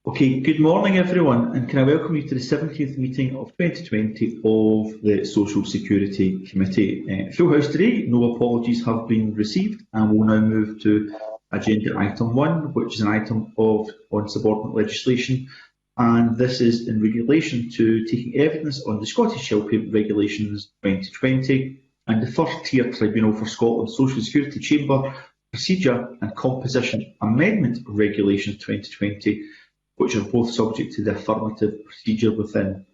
Okay, good morning everyone, and can I welcome you to the 17th meeting of 2020 of the Social Security Committee. Full house today, no apologies have been received, and we'll now move to agenda item 1, which is an item of on-subordinate legislation, and this is in relation to taking evidence on the Scottish Child Payment Regulations 2020 and the First Tier Tribunal for Scotland's Social Security Chamber Procedure and Composition Amendment Regulations 2020, which are both subject to the affirmative procedure within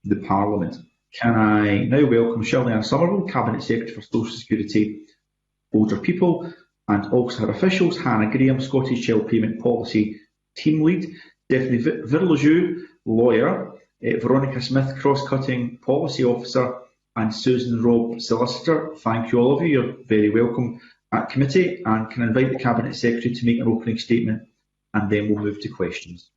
the Parliament. Can I now welcome Shirley-Ann Somerville, Cabinet Secretary for Social Security, Older People, and also her officials, Hannah Graham, Scottish Child Payment Policy Team Lead, Stephanie Virlejeu, Lawyer, Veronica Smith, Cross-Cutting Policy Officer, and Susan Robb, Solicitor. Thank you all of you, you're very welcome at committee, and can I invite the Cabinet Secretary to make an opening statement, and then we'll move to questions.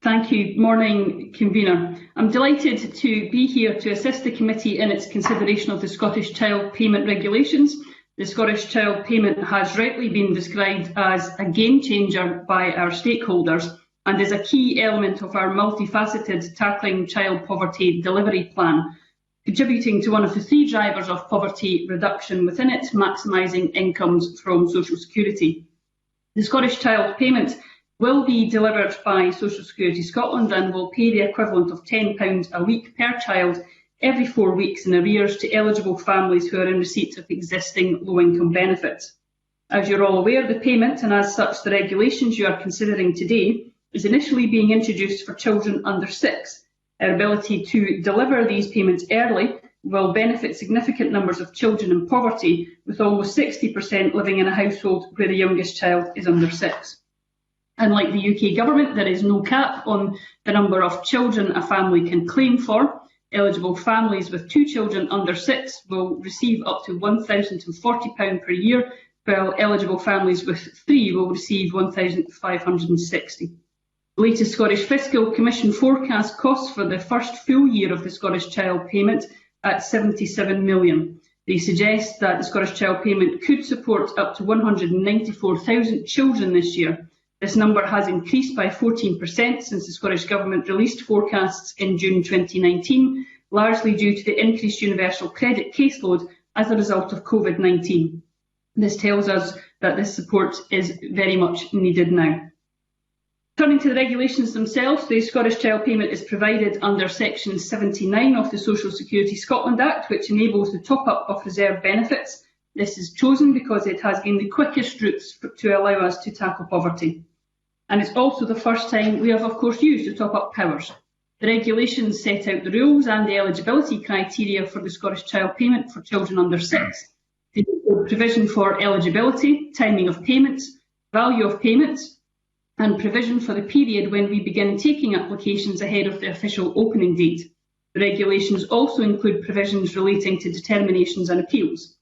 Thank you. Morning, Convener. I'm delighted to be here to assist the committee in its consideration of the Scottish Child Payment Regulations. The Scottish Child Payment has rightly been described as a game changer by our stakeholders and is a key element of our multifaceted Tackling Child Poverty delivery plan, contributing to one of the 3 drivers of poverty reduction within it, maximising incomes from Social Security. The Scottish Child Payment will be delivered by Social Security Scotland and will pay the equivalent of £10 a week per child every 4 weeks in arrears to eligible families who are in receipt of existing low-income benefits. As you're all aware, the payment, and as such the regulations you are considering today, is initially being introduced for children under 6. Our ability to deliver these payments early will benefit significant numbers of children in poverty, with almost 60% living in a household where the youngest child is under 6. Unlike the UK Government, there is no cap on the number of children a family can claim for. Eligible families with 2 children under 6 will receive up to £1,040 per year, while eligible families with 3 will receive £1,560. The latest Scottish Fiscal Commission forecast costs for the first full year of the Scottish Child Payment at £77 million. They suggest that the Scottish Child Payment could support up to 194,000 children this year. This number has increased by 14% since the Scottish Government released forecasts in June 2019, largely due to the increased universal credit caseload as a result of COVID-19. This tells us that this support is very much needed now. Turning to the regulations themselves, the Scottish Child Payment is provided under Section 79 of the Social Security Scotland Act, which enables the top-up of reserve benefits. This is chosen because it has been the quickest routes to allow us to tackle poverty. And it's also the first time we have, of course, used the top-up powers. The regulations set out the rules and the eligibility criteria for the Scottish Child Payment for children under 6. They include provision for eligibility, timing of payments, value of payments, and provision for the period when we begin taking applications ahead of the official opening date. The regulations also include provisions relating to determinations and appeals.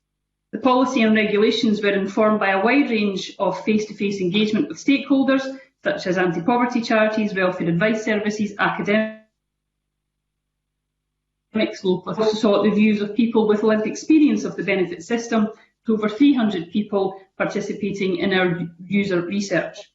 The policy and regulations were informed by a wide range of face-to-face engagement with stakeholders, such as anti-poverty charities, welfare advice services, academics, local. I've also sought the views of people with lived experience of the benefit system, to over 300 people participating in our user research.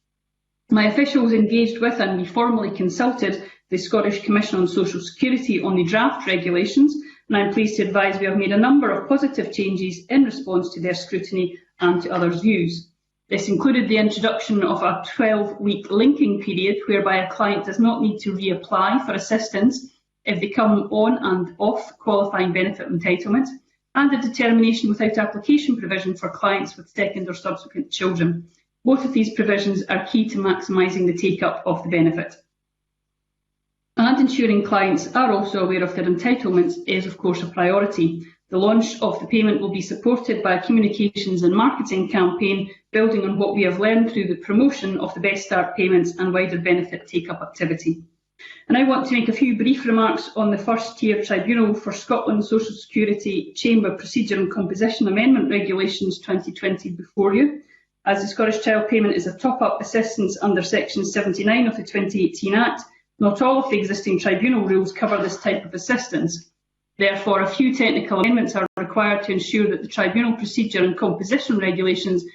My officials engaged with and we formally consulted the Scottish Commission on Social Security on the draft regulations, and I'm pleased to advise we have made a number of positive changes in response to their scrutiny and to others' views. This included the introduction of a 12-week linking period whereby a client does not need to reapply for assistance if they come on and off qualifying benefit entitlement, and a determination without application provision for clients with second or subsequent children. Both of these provisions are key to maximising the take-up of the benefit. And ensuring clients are also aware of their entitlements is, of course, a priority. The launch of the payment will be supported by a communications and marketing campaign building on what we have learned through the promotion of the Best Start payments and wider benefit take-up activity. And I want to make a few brief remarks on the First Tier Tribunal for Scotland's Social Security Chamber Procedure and Composition Amendment Regulations 2020 before you. As the Scottish Child Payment is a top-up assistance under Section 79 of the 2018 Act, not all of the existing tribunal rules cover this type of assistance. Therefore, a few technical amendments are required to ensure that the tribunal procedure and composition regulations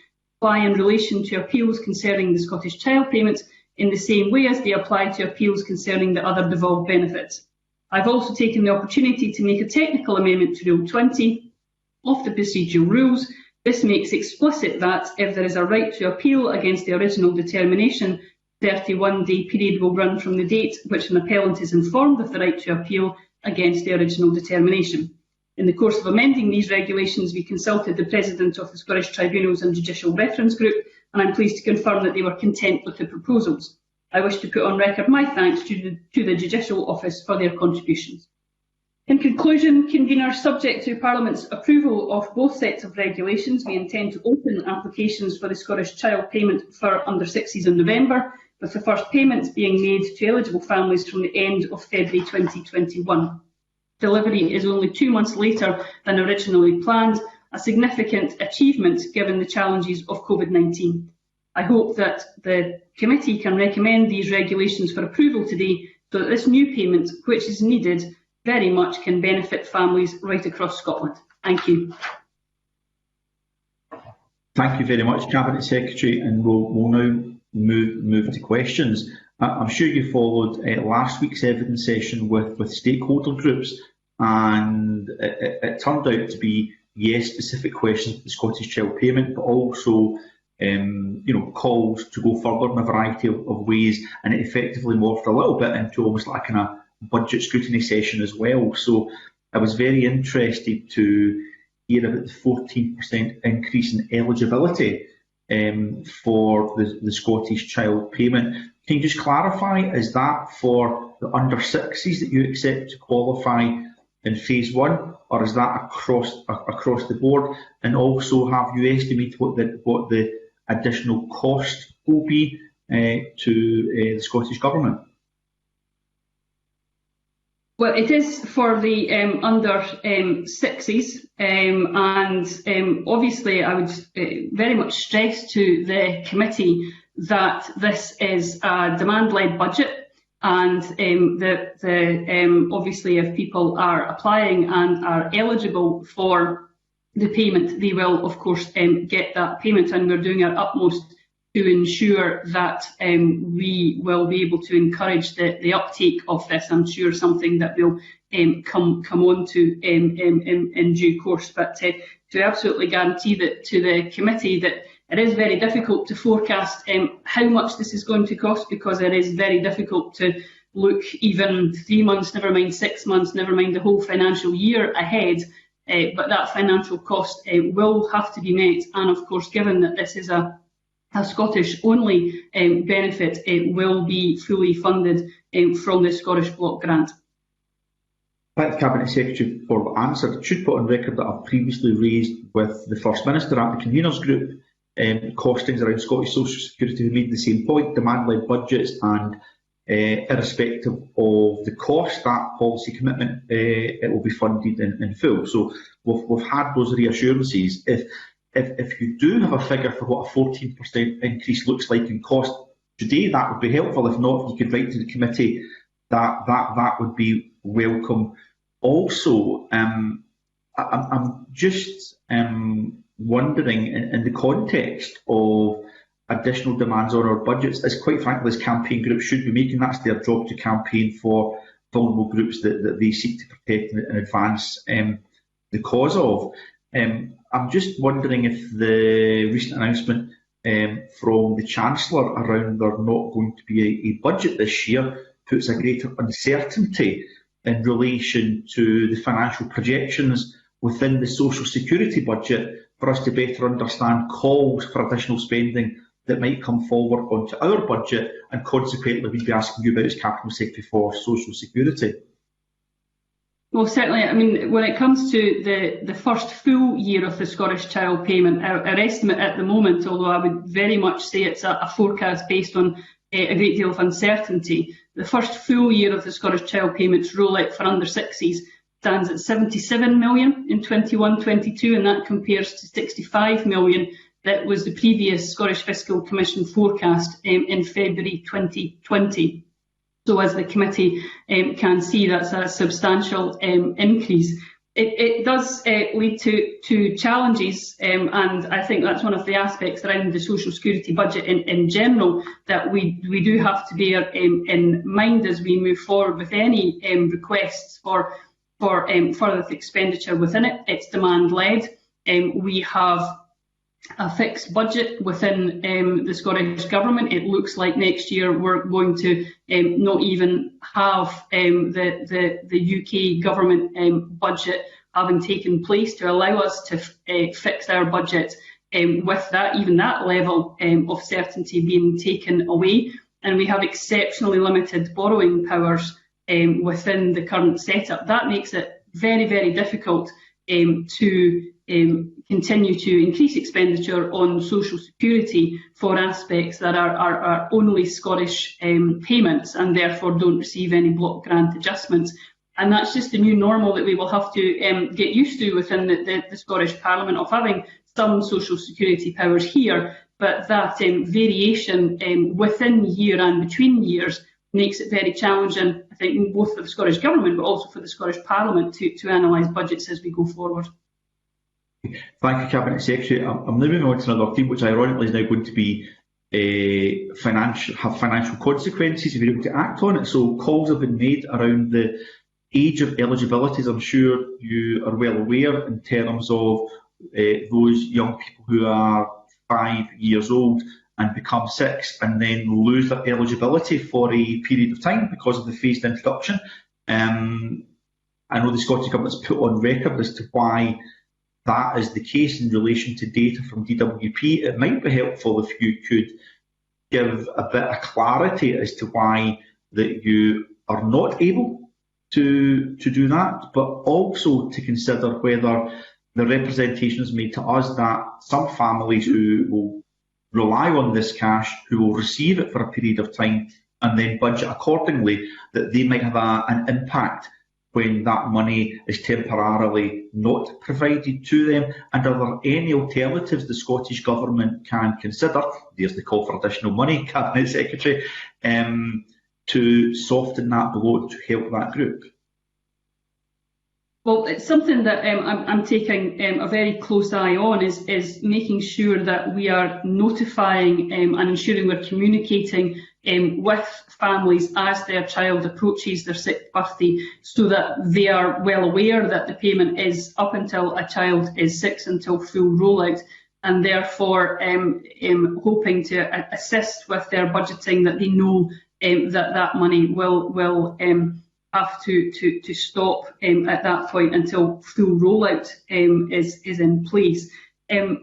apply in relation to appeals concerning the Scottish Child Payment in the same way as they apply to appeals concerning the other devolved benefits. I've also taken the opportunity to make a technical amendment to Rule 20 of the procedural rules. This makes explicit that if there is a right to appeal against the original determination, the 31-day period will run from the date which an appellant is informed of the right to appeal against the original determination. In the course of amending these regulations, we consulted the President of the Scottish Tribunals and Judicial Reference Group, and I'm pleased to confirm that they were content with the proposals. I wish to put on record my thanks to the Judicial Office for their contributions. In conclusion, Convener, subject to Parliament's approval of both sets of regulations, we intend to open applications for the Scottish Child Payment for under-6s in November, with the first payments being made to eligible families from the end of February 2021. Delivery is only 2 months later than originally planned, a significant achievement given the challenges of COVID-19. I hope that the committee can recommend these regulations for approval today so that this new payment, which is needed, very much can benefit families right across Scotland. Thank you. Thank you very much, Cabinet Secretary, and we'll now move to questions. I'm sure you followed last week's evidence session with stakeholder groups, and it turned out to be, yes, specific questions to the Scottish Child Payment, but also calls to go further in a variety of ways, and it effectively morphed a little bit into almost like a kind of budget scrutiny session as well. So I was very interested to hear about the 14% increase in eligibility for the Scottish Child Payment. Can you just clarify, is that for the under-6s that you accept to qualify in phase 1, or is that across the board? And also, have you estimated what the additional cost will be to the Scottish Government? Well, it is for the under-6s, and obviously I would very much stress to the committee that this is a demand-led budget, and obviously if people are applying and are eligible for the payment, they will of course get that payment, and we're doing our utmost to ensure that we will be able to encourage the uptake of this. I'm sure something that we'll come on to in due course, but to absolutely guarantee that to the committee that it is very difficult to forecast how much this is going to cost, because it is very difficult to look even 3 months, never mind 6 months, never mind the whole financial year ahead. But that financial cost will have to be met, and of course, given that this is a Scottish-only benefit, it will be fully funded from the Scottish Block Grant. Thank the Cabinet Secretary for the answer. I should put on record that I've previously raised with the First Minister at the Conveners Group costings around Scottish Social Security, who made the same point: demand-led budgets, and irrespective of the cost, that policy commitment, it will be funded in full. So we've had those reassurances. If you do have a figure for what a 14% increase looks like in cost today, that would be helpful. If not, you could write to the committee, that would be welcome. Also, I'm just wondering, in the context of additional demands on our budgets, as quite frankly as campaign groups should be making, that's their job, to campaign for vulnerable groups that they seek to protect and advance the cause of. I'm just wondering if the recent announcement from the Chancellor around there not going to be a budget this year puts a greater uncertainty in relation to the financial projections within the social security budget, for us to better understand calls for additional spending that might come forward onto our budget, and consequently we'd be asking you about as Cabinet Secretary for Social Security. Well, certainly, I mean, when it comes to the first full year of the Scottish Child Payment, our estimate at the moment, although I would very much say it's a forecast based on a great deal of uncertainty, the first full year of the Scottish Child Payments rollout for under-6s stands at 77 million in 21-22, and that compares to 65 million that was the previous Scottish Fiscal Commission forecast in February 2020. So as the committee can see, that's a substantial increase. It does lead to challenges, and I think that's one of the aspects around the social security budget in general that we do have to bear in mind as we move forward with any requests for further expenditure within it. It's demand led. We have a fixed budget within the Scottish Government. It looks like next year we're going to not even have the UK Government budget having taken place to allow us to fix our budget with even that level of certainty being taken away. And we have exceptionally limited borrowing powers within the current setup. That makes it very, very difficult to continue to increase expenditure on social security for aspects that are only Scottish payments and therefore don't receive any block grant adjustments. And that's just the new normal that we will have to get used to within the Scottish Parliament, of having some social security powers here, but that variation within the year and between years makes it very challenging, I think, both for the Scottish Government but also for the Scottish Parliament to analyse budgets as we go forward. Thank you, Cabinet Secretary. I'm now moving on to another theme, which ironically is now going to be have financial consequences if you're able to act on it. So calls have been made around the age of eligibility, as I'm sure you are well aware, in terms of those young people who are 5 years old and become 6 and then lose their eligibility for a period of time because of the phased introduction. I know the Scottish Government's put on record as to why that is the case in relation to data from DWP. It might be helpful if you could give a bit of clarity as to why that you are not able to do that, but also to consider whether the representation is made to us that some families who will rely on this cash, who will receive it for a period of time and then budget accordingly, that they might have an impact when that money is temporarily not provided to them. And are there any alternatives the Scottish Government can consider, there's the call for additional money, Cabinet Secretary, to soften that blow to help that group? Well, it's something that I'm taking a very close eye on, is making sure that we are notifying and ensuring we're communicating with families as their child approaches their 6th birthday, so that they are well aware that the payment is up until a child is 6, until full rollout, and therefore hoping to assist with their budgeting, that they know that money will have to stop at that point until full rollout is in place.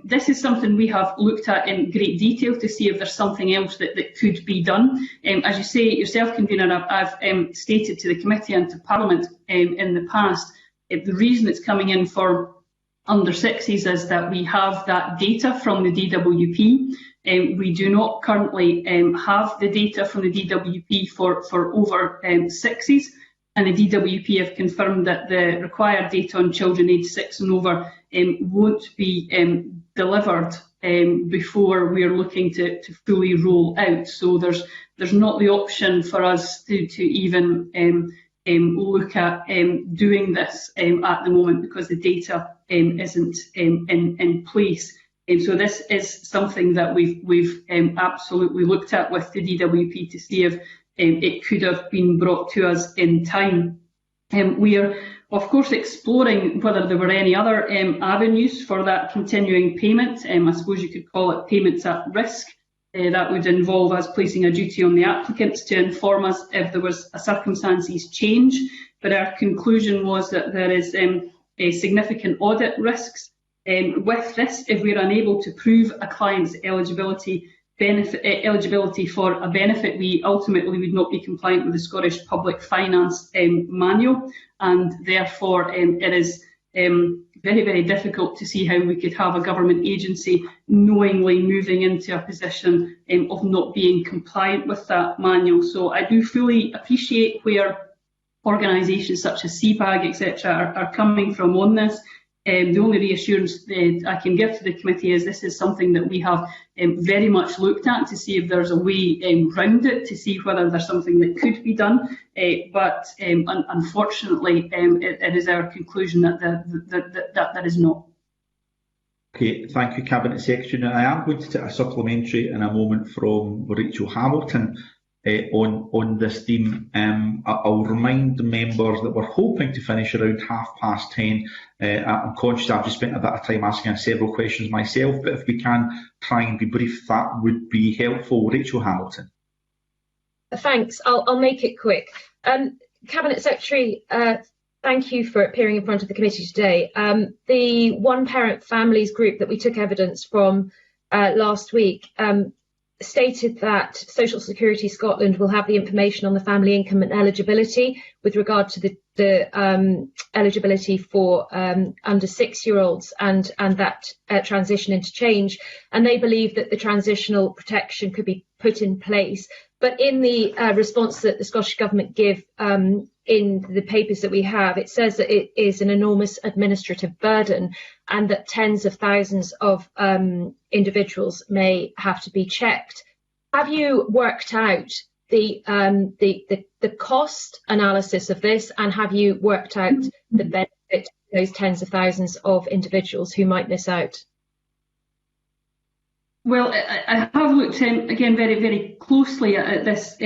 This is something we have looked at in great detail to see if there's something else that could be done. As you say yourself, Convener, I've stated to the committee and to Parliament in the past, the reason it's coming in for under 6s is that we have that data from the DWP. We do not currently have the data from the DWP for over 6s. And the DWP have confirmed that the required data on children aged 6 and over won't be delivered before we are looking to fully roll out. So there's not the option for us to even look at doing this at the moment, because the data isn't in place. So this is something that we've absolutely looked at with the DWP to see if it could have been brought to us in time. We are, of course, exploring whether there were any other avenues for that continuing payment. I suppose you could call it payments at risk. That would involve us placing a duty on the applicants to inform us if there was a circumstances change. But our conclusion was that there is a significant audit risks with this. If we're unable to prove a client's eligibility for a benefit, we ultimately would not be compliant with the Scottish Public Finance Manual, and therefore it is very, very difficult to see how we could have a government agency knowingly moving into a position of not being compliant with that manual. So I do fully appreciate where organisations such as CPAG, etc., are coming from on this. The only reassurance I can give to the committee is this is something that we have very much looked at to see if there's a way round it, to see whether there's something that could be done. But unfortunately, it is our conclusion that that is not. Okay, thank you, Cabinet Secretary. Now, I am going to take a supplementary in a moment from Rachel Hamilton on this theme. I'll remind the members that we're hoping to finish around 10:30. I'm conscious I've just spent a bit of time asking several questions myself, but if we can try and be brief, that would be helpful. Rachel Hamilton. Thanks. I'll make it quick. Cabinet Secretary, thank you for appearing in front of the committee today. The one parent families group that we took evidence from last week stated that Social Security Scotland will have the information on the family income and eligibility with regard to the eligibility for under 6-year-olds and that transition into change, and they believe that the transitional protection could be put in place. But in the response that the Scottish Government give in the papers that we have, it says that it is an enormous administrative burden and that tens of thousands of individuals may have to be checked. Have you worked out the cost analysis of this, and have you worked out the benefit to those tens of thousands of individuals who might miss out? Well, I have looked again very, very closely at this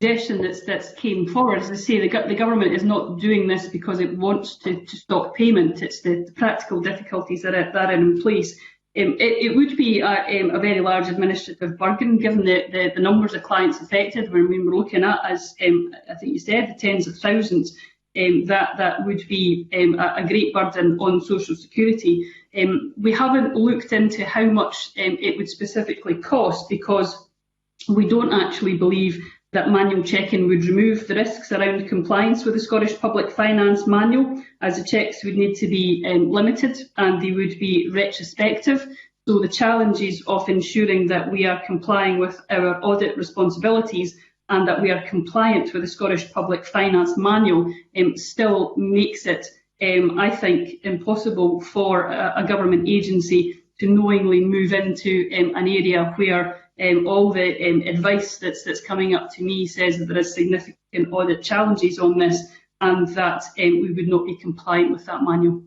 suggestion that's came forward. As I say, the government is not doing this because it wants to stop payment. It's the practical difficulties that are in place. It would be a very large administrative burden given the numbers of clients affected. When we were looking at, as I think you said, the tens of thousands, that would be a great burden on Social Security. We haven't looked into how much it would specifically cost, because we don't actually believe that manual checking would remove the risks around compliance with the Scottish Public Finance Manual, as the checks would need to be limited and they would be retrospective. So the challenges of ensuring that we are complying with our audit responsibilities and that we are compliant with the Scottish Public Finance Manual still makes it, I think, impossible for a government agency to knowingly move into an area where all the advice that's coming up to me says that there is significant audit challenges on this and that we would not be compliant with that manual.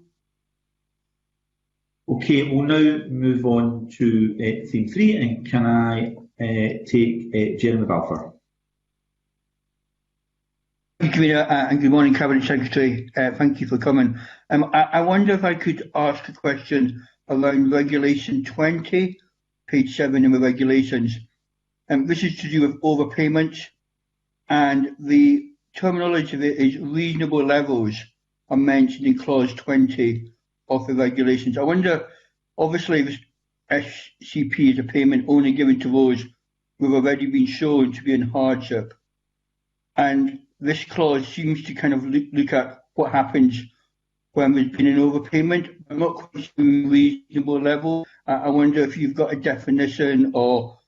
Okay, we'll now move on to theme 3, and can I take Jeremy Balfour? Thank you, Convener, and good morning, Cabinet Secretary. Thank you for coming. I wonder if I could ask a question around Regulation 20, page 7 in the regulations. This is to do with overpayments, and the terminology of it is reasonable levels are mentioned in clause 20 of the regulations. I wonder, obviously, this SCP is a payment only given to those who have already been shown to be in hardship, and this clause seems to kind of look at what happens when there's been an overpayment. I'm not quite sure reasonable level. I wonder if you've got a definition, or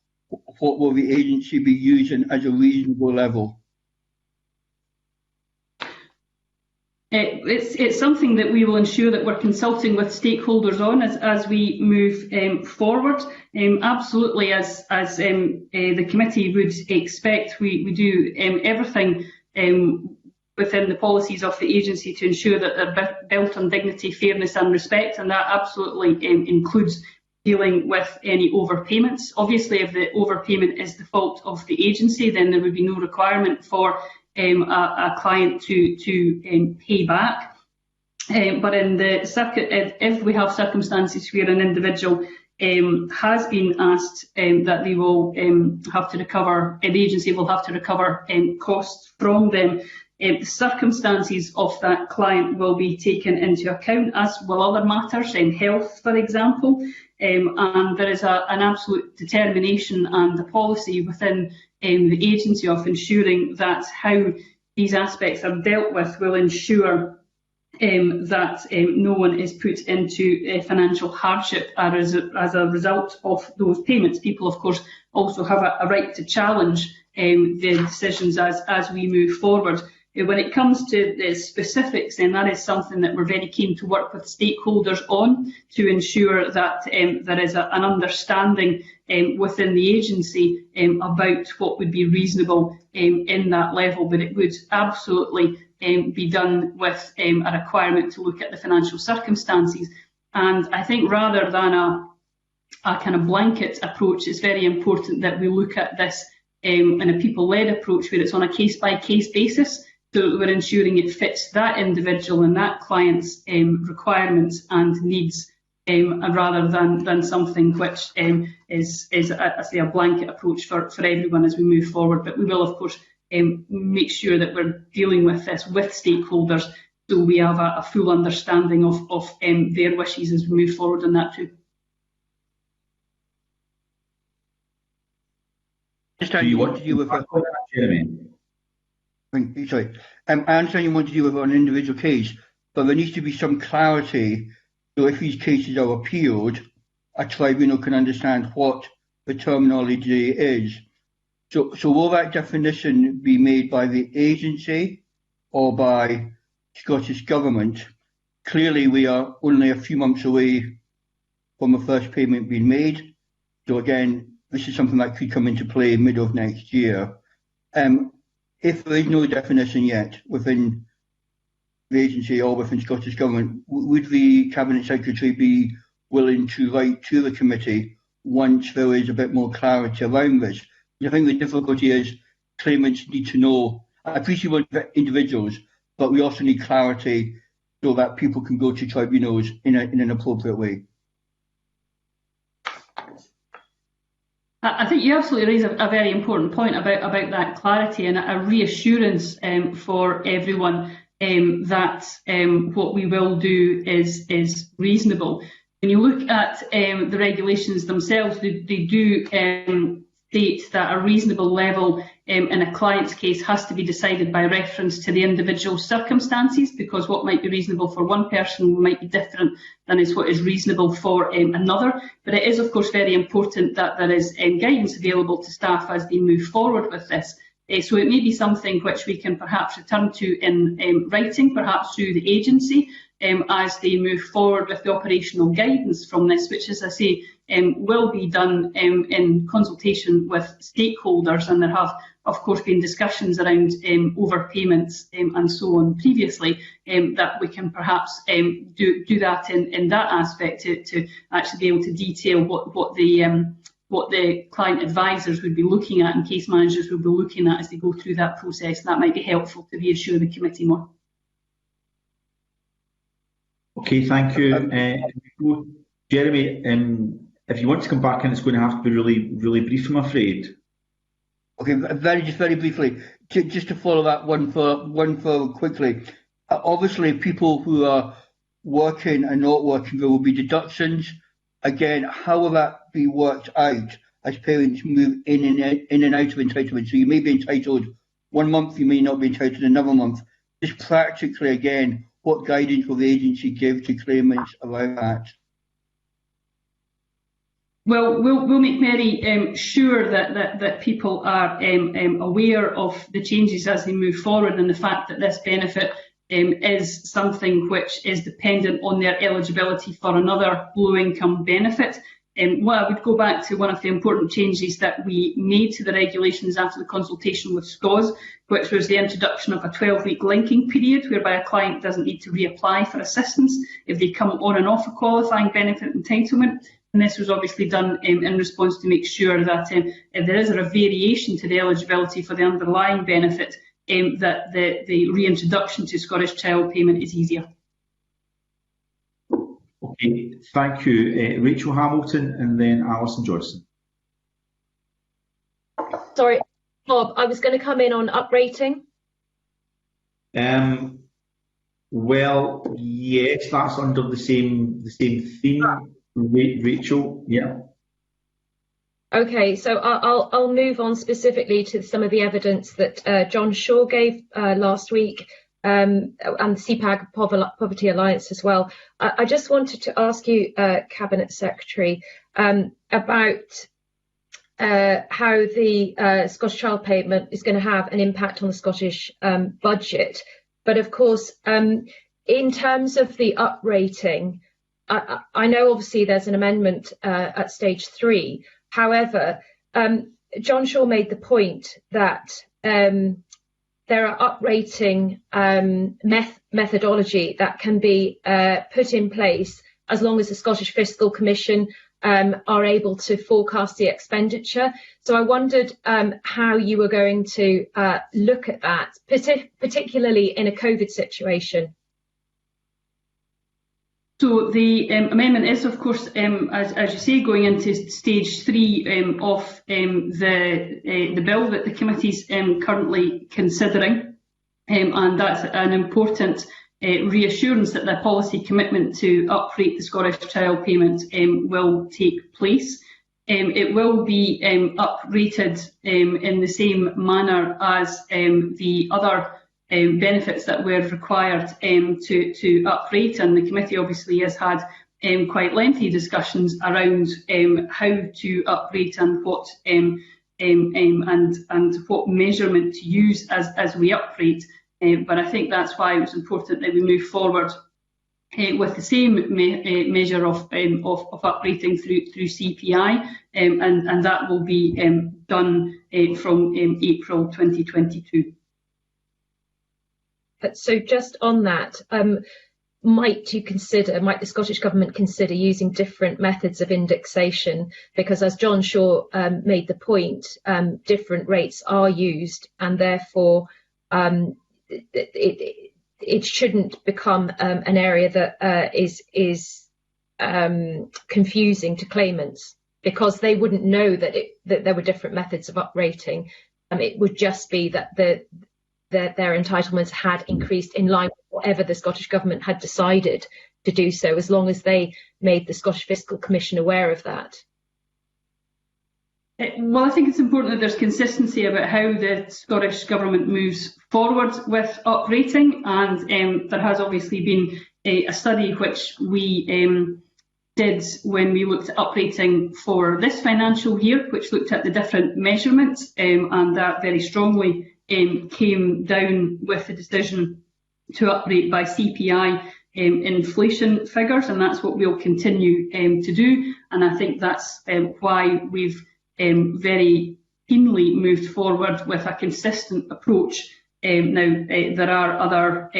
what will the agency be using as a reasonable level? It's something that we will ensure that we're consulting with stakeholders on as we move forward. Absolutely, as the committee would expect, we do everything within the policies of the agency to ensure that they're built on dignity, fairness and respect, and that absolutely includes dealing with any overpayments. Obviously, if the overpayment is the fault of the agency, then there would be no requirement for a client to pay back. But in if we have circumstances where an individual has been asked that they will have to recover, the agency will have to recover costs from them, the circumstances of that client will be taken into account, as will other matters, health, for example. And there is an absolute determination and a policy within the agency of ensuring that how these aspects are dealt with will ensure that no one is put into financial hardship as a result of those payments. People, of course, also have a right to challenge the decisions as we move forward. When it comes to the specifics, then that is something that we're very keen to work with stakeholders on to ensure that there is an understanding within the agency about what would be reasonable in that level, but it would absolutely be done with a requirement to look at the financial circumstances. And I think rather than a kind of blanket approach, it's very important that we look at this in a people-led approach where it's on a case-by-case basis, so we're ensuring it fits that individual and that client's requirements and needs, rather than something which is a blanket approach for everyone as we move forward. But we will, of course, make sure that we're dealing with this with stakeholders so we have a full understanding of their wishes as we move forward on that too. Do you want to deal with Jeremy? Sorry, I understand you want to deal with an individual case, but there needs to be some clarity. So if these cases are appealed, a tribunal can understand what the terminology is. So will that definition be made by the agency or by Scottish Government? Clearly, we are only a few months away from the first payment being made. So again, this is something that could come into play mid of next year. If there is no definition yet within the agency or within Scottish Government, would the Cabinet Secretary be willing to write to the committee once there is a bit more clarity around this? I think the difficulty is claimants need to know. I appreciate what individuals, but we also need clarity so that people can go to tribunals in an appropriate way. I think you absolutely raise a very important point about that clarity and a reassurance for everyone that what we will do is reasonable. When you look at the regulations themselves, they do state that a reasonable level in a client's case has to be decided by reference to the individual circumstances, because what might be reasonable for one person might be different than is what is reasonable for another. But it is, of course, very important that there is guidance available to staff as they move forward with this. So it may be something which we can perhaps return to in writing, perhaps through the agency, as they move forward with the operational guidance from this, which, as I say, will be done in consultation with stakeholders, and there have, of course, been discussions around overpayments and so on previously, that we can perhaps do that in that aspect to actually be able to detail what the client advisors would be looking at and case managers would be looking at as they go through that process. That might be helpful to reassure the committee more. Okay, thank you. Jeremy, if you want to come back in, it's going to have to be really brief, I'm afraid. Okay, very briefly, just to follow that one further quickly. Obviously, people who are working and not working, there will be deductions. Again, how will that be worked out as parents move in and out of entitlement? So you may be entitled 1 month, you may not be entitled another month. Just practically, again, what guidance will the agency give to claimants about that? Well, we'll make very sure that people are aware of the changes as they move forward, and the fact that this benefit is something which is dependent on their eligibility for another low-income benefit. Well, I would go back to one of the important changes that we made to the regulations after the consultation with SCOS, which was the introduction of a 12-week linking period, whereby a client doesn't need to reapply for assistance if they come on and off a qualifying benefit entitlement. And this was obviously done in response to make sure that if there is a variation to the eligibility for the underlying benefit, that the reintroduction to Scottish Child Payment is easier. Okay, thank you. Rachel Hamilton and then Alison Johnson. Sorry, Bob, I was going to come in on uprating. Well, yes, that's under the same theme. Rachel, yeah. Okay, so I'll move on specifically to some of the evidence that John Shaw gave last week, and the CPAG Poverty Alliance as well. I just wanted to ask you, Cabinet Secretary, about how the Scottish Child Payment is going to have an impact on the Scottish budget. But of course, in terms of the uprating, I know obviously there's an amendment at stage 3. However, John Shaw made the point that there are uprating methodology that can be put in place as long as the Scottish Fiscal Commission are able to forecast the expenditure. So I wondered how you were going to look at that, particularly in a COVID situation. So the amendment is, of course, as you say, going into stage 3 of the bill that the committee's currently considering, and that's an important reassurance that the policy commitment to uprate the Scottish Child Payment will take place. It will be uprated in the same manner as the other benefits that were required to uprate, and the committee obviously has had quite lengthy discussions around how to uprate and what what measurement to use as we uprate. But I think that's why it was important that we move forward with the same measure of uprating through CPI, and that will be done from April 2022. So just on that, might the Scottish Government consider using different methods of indexation? Because as John Shaw made the point, different rates are used, and therefore it shouldn't become an area that is confusing to claimants, because they wouldn't know that there were different methods of uprating. It would just be that their entitlements had increased in line with whatever the Scottish Government had decided to do so, as long as they made the Scottish Fiscal Commission aware of that. Well, I think it's important that there's consistency about how the Scottish Government moves forward with uprating, and there has obviously been a study which we did when we looked at uprating for this financial year, which looked at the different measurements, and that very strongly came down with the decision to uprate by CPI inflation figures, and that's what we'll continue to do. And I think that's why we've very keenly moved forward with a consistent approach. Now, there are other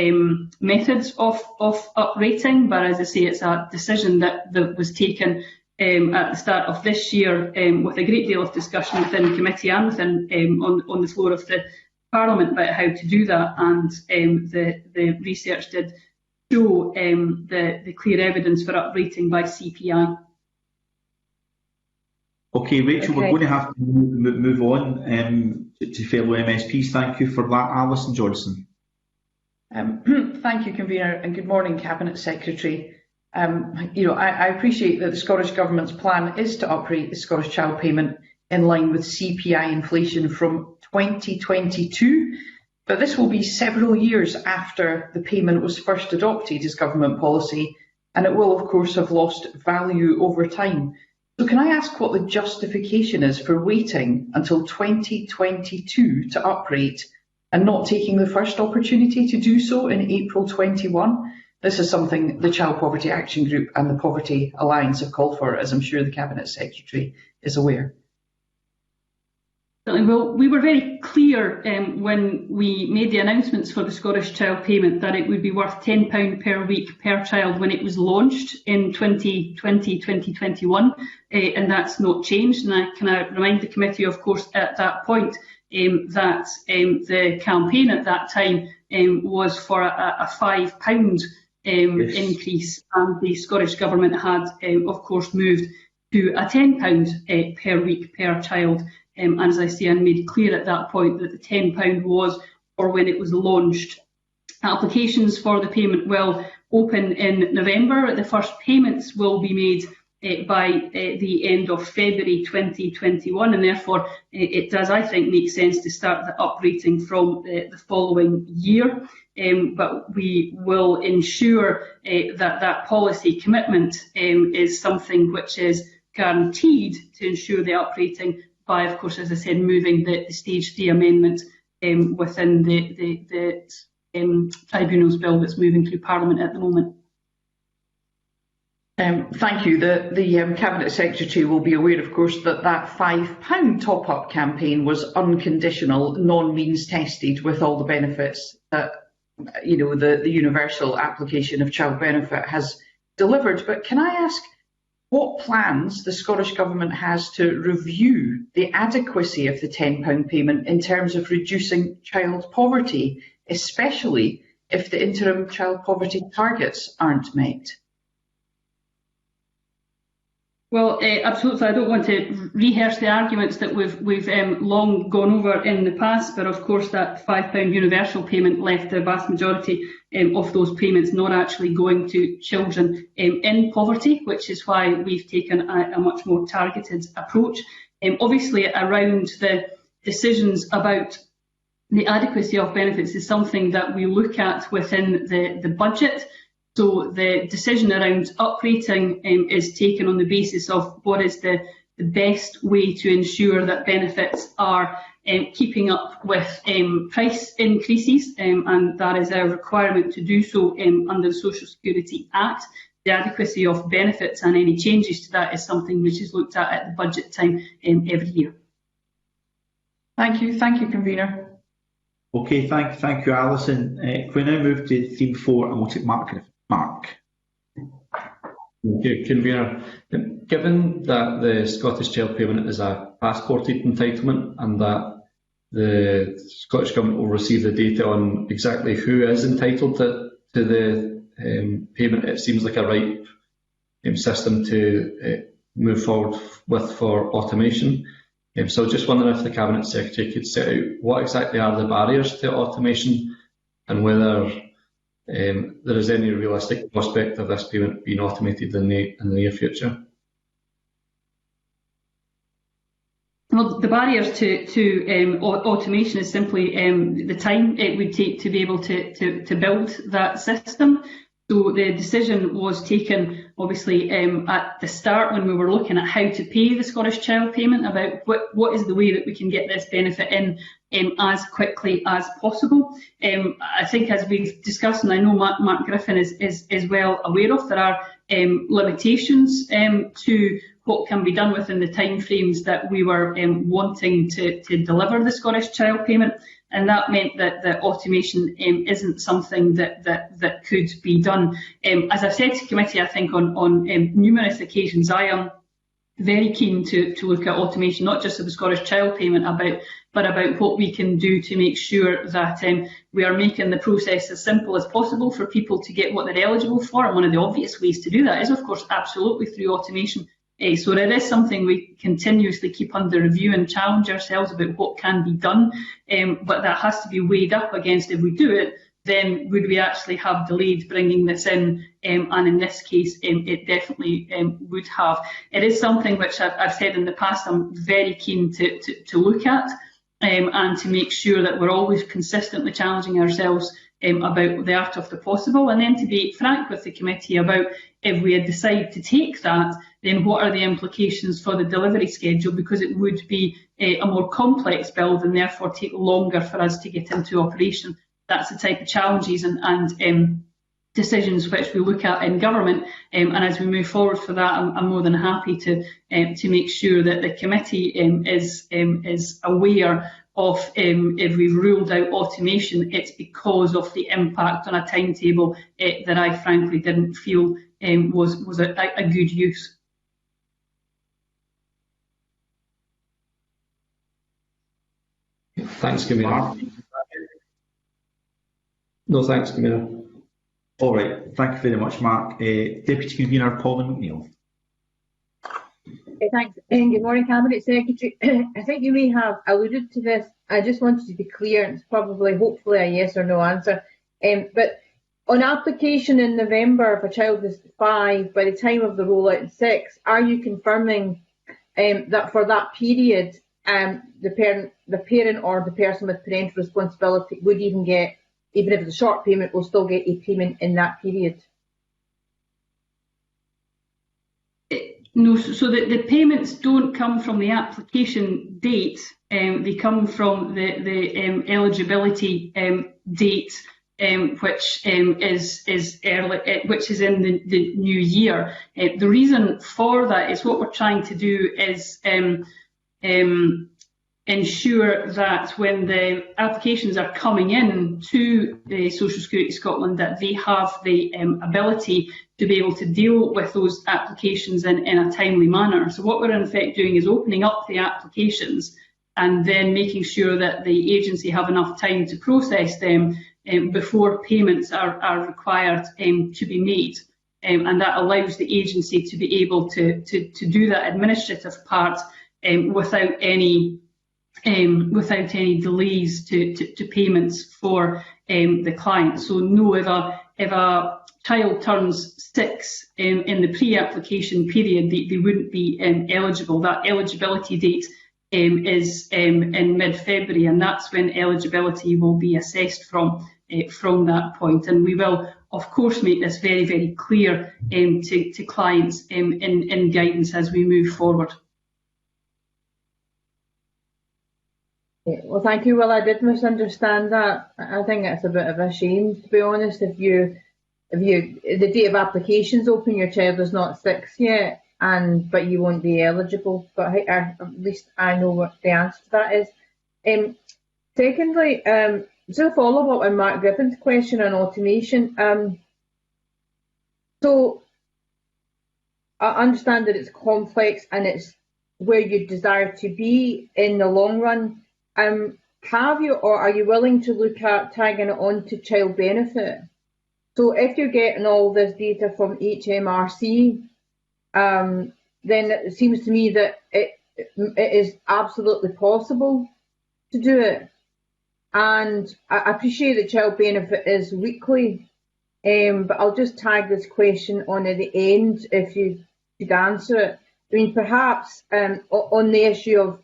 methods of uprating, but as I say, it's a decision that was taken at the start of this year with a great deal of discussion within committee and within, on the floor of the Parliament about how to do that, and the research did show the clear evidence for uprating by CPI. Okay, Rachel, Okay. we're going to have to move on to fellow MSPs. Thank you for that. Alison Johnson. Thank you, Convener, and good morning, Cabinet Secretary. I appreciate that the Scottish Government's plan is to uprate the Scottish Child Payment in line with CPI inflation from 2022, but this will be several years after the payment was first adopted as government policy, and it will of course have lost value over time. So can I ask what the justification is for waiting until 2022 to uprate and not taking the first opportunity to do so in April 21? This is something the Child Poverty Action Group and the Poverty Alliance have called for, as I'm sure the Cabinet Secretary is aware. Well, we were very clear when we made the announcements for the Scottish Child Payment that it would be worth £10 per week per child when it was launched in 2020-2021, and that's not changed. And I can remind the committee, of course, at that point that the campaign at that time was for a £5 increase, and the Scottish Government had, of course, moved to a £10 per week per child. And as I say, I made clear at that point that the £10 was for when it was launched. Applications for the payment will open in November. The first payments will be made by the end of February 2021, and therefore it does, I think, make sense to start the uprating from the following year. But we will ensure that policy commitment is something which is guaranteed to ensure the uprating by, of course, as I said, moving the Stage 3 amendment within the Tribunals Bill that's moving through Parliament at the moment. Thank you. The Cabinet Secretary will be aware, of course, that £5 top-up campaign was unconditional, non-means tested, with all the benefits that the universal application of child benefit has delivered. But can I ask what plans the Scottish Government has to review the adequacy of the £10 payment in terms of reducing child poverty, especially if the interim child poverty targets aren't met? Well, absolutely. I don't want to rehearse the arguments that we've long gone over in the past, but of course that £5 universal payment left the vast majority of those payments not actually going to children in poverty, which is why we've taken a much more targeted approach. Obviously, around the decisions about the adequacy of benefits is something that we look at within the budget. So the decision around uprating is taken on the basis of what is the best way to ensure that benefits are keeping up with price increases, and that is our requirement to do so under the Social Security Act. The adequacy of benefits and any changes to that is something which is looked at the budget time every year. Thank you, Convener. Okay, thank you, Alison. Can we now move to theme 4 and we'll take Mark? Okay, Convener. Given that the Scottish Child Payment is a passported entitlement and that the Scottish Government will receive the data on exactly who is entitled to the payment, it seems like a right system to move forward with for automation. So just wondering if the Cabinet Secretary could set out what exactly are the barriers to automation and whether there is any realistic prospect of this payment being automated in the near future. Well, the barriers to automation is simply the time it would take to be able to build that system. So the decision was taken, obviously, at the start when we were looking at how to pay the Scottish Child Payment, about what is the way that we can get this benefit in as quickly as possible. I think, as we've discussed, and I know Mark Griffin is well aware of, there are limitations to what can be done within the timeframes that we were wanting to deliver the Scottish Child Payment. And that meant that the automation isn't something that could be done. As I've said to committee, I think on numerous occasions, I am very keen to look at automation, not just of the Scottish Child Payment, but about what we can do to make sure that we are making the process as simple as possible for people to get what they're eligible for. And one of the obvious ways to do that is, of course, absolutely through automation. So it is something we continuously keep under review and challenge ourselves about what can be done, but that has to be weighed up against, if we do it, then would we actually have delayed bringing this in? And in this case, it definitely would have. It is something which I've said in the past I'm very keen to look at and to make sure that we're always consistently challenging ourselves about the art of the possible, and then to be frank with the committee about, if we decide to take that, then what are the implications for the delivery schedule, because it would be a more complex build and therefore take longer for us to get into operation. That's the type of challenges and decisions which we look at in government, and as we move forward for that, I'm more than happy to make sure that the committee is aware of, if we've ruled out automation, it's because of the impact on a timetable that I frankly didn't feel was a good use. Thanks, Convener. No, thanks, Convener. All right, thank you very much, Mark. Deputy Convener Pauline Mcneil. Thanks, and good morning, Cabinet Secretary. I think you may have alluded to this. I just wanted to be clear, and it's probably, hopefully, a yes or no answer. But on application in November, if a child is 5, by the time of the rollout in 6, are you confirming that for that period, the parent or the person with parental responsibility would even get, even if it's a short payment, will still get a payment in that period? No, so the payments don't come from the application date, they come from the eligibility date, which is early, which is in the new year. The reason for that is what we're trying to do is ensure that when the applications are coming in to the Social Security Scotland, that they have the ability to be able to deal with those applications in a timely manner. So what we're in effect doing is opening up the applications and then making sure that the agency have enough time to process them before payments are required to be made. And that allows the agency to be able to do that administrative part without any delays to payments for the client. So no, if a child turns 6 in the pre-application period, they wouldn't be eligible. That eligibility date is in mid-February, and that's when eligibility will be assessed from that point. And we will, of course, make this very, very clear to clients in guidance as we move forward. Well, thank you. Well, I did misunderstand that. I think it's a bit of a shame, to be honest. If the date of application's open, your child is not 6 yet, but you won't be eligible. But at least I know what the answer to that is. Secondly, to follow up on Mark Griffin's question on automation. So I understand that it's complex and it's where you desire to be in the long run. Have you, or are you willing to look at tagging it on to child benefit? So if you're getting all this data from HMRC, then it seems to me that it is absolutely possible to do it. And I appreciate that child benefit is weekly, but I'll just tag this question on at the end if you could answer it. I mean, perhaps on the issue of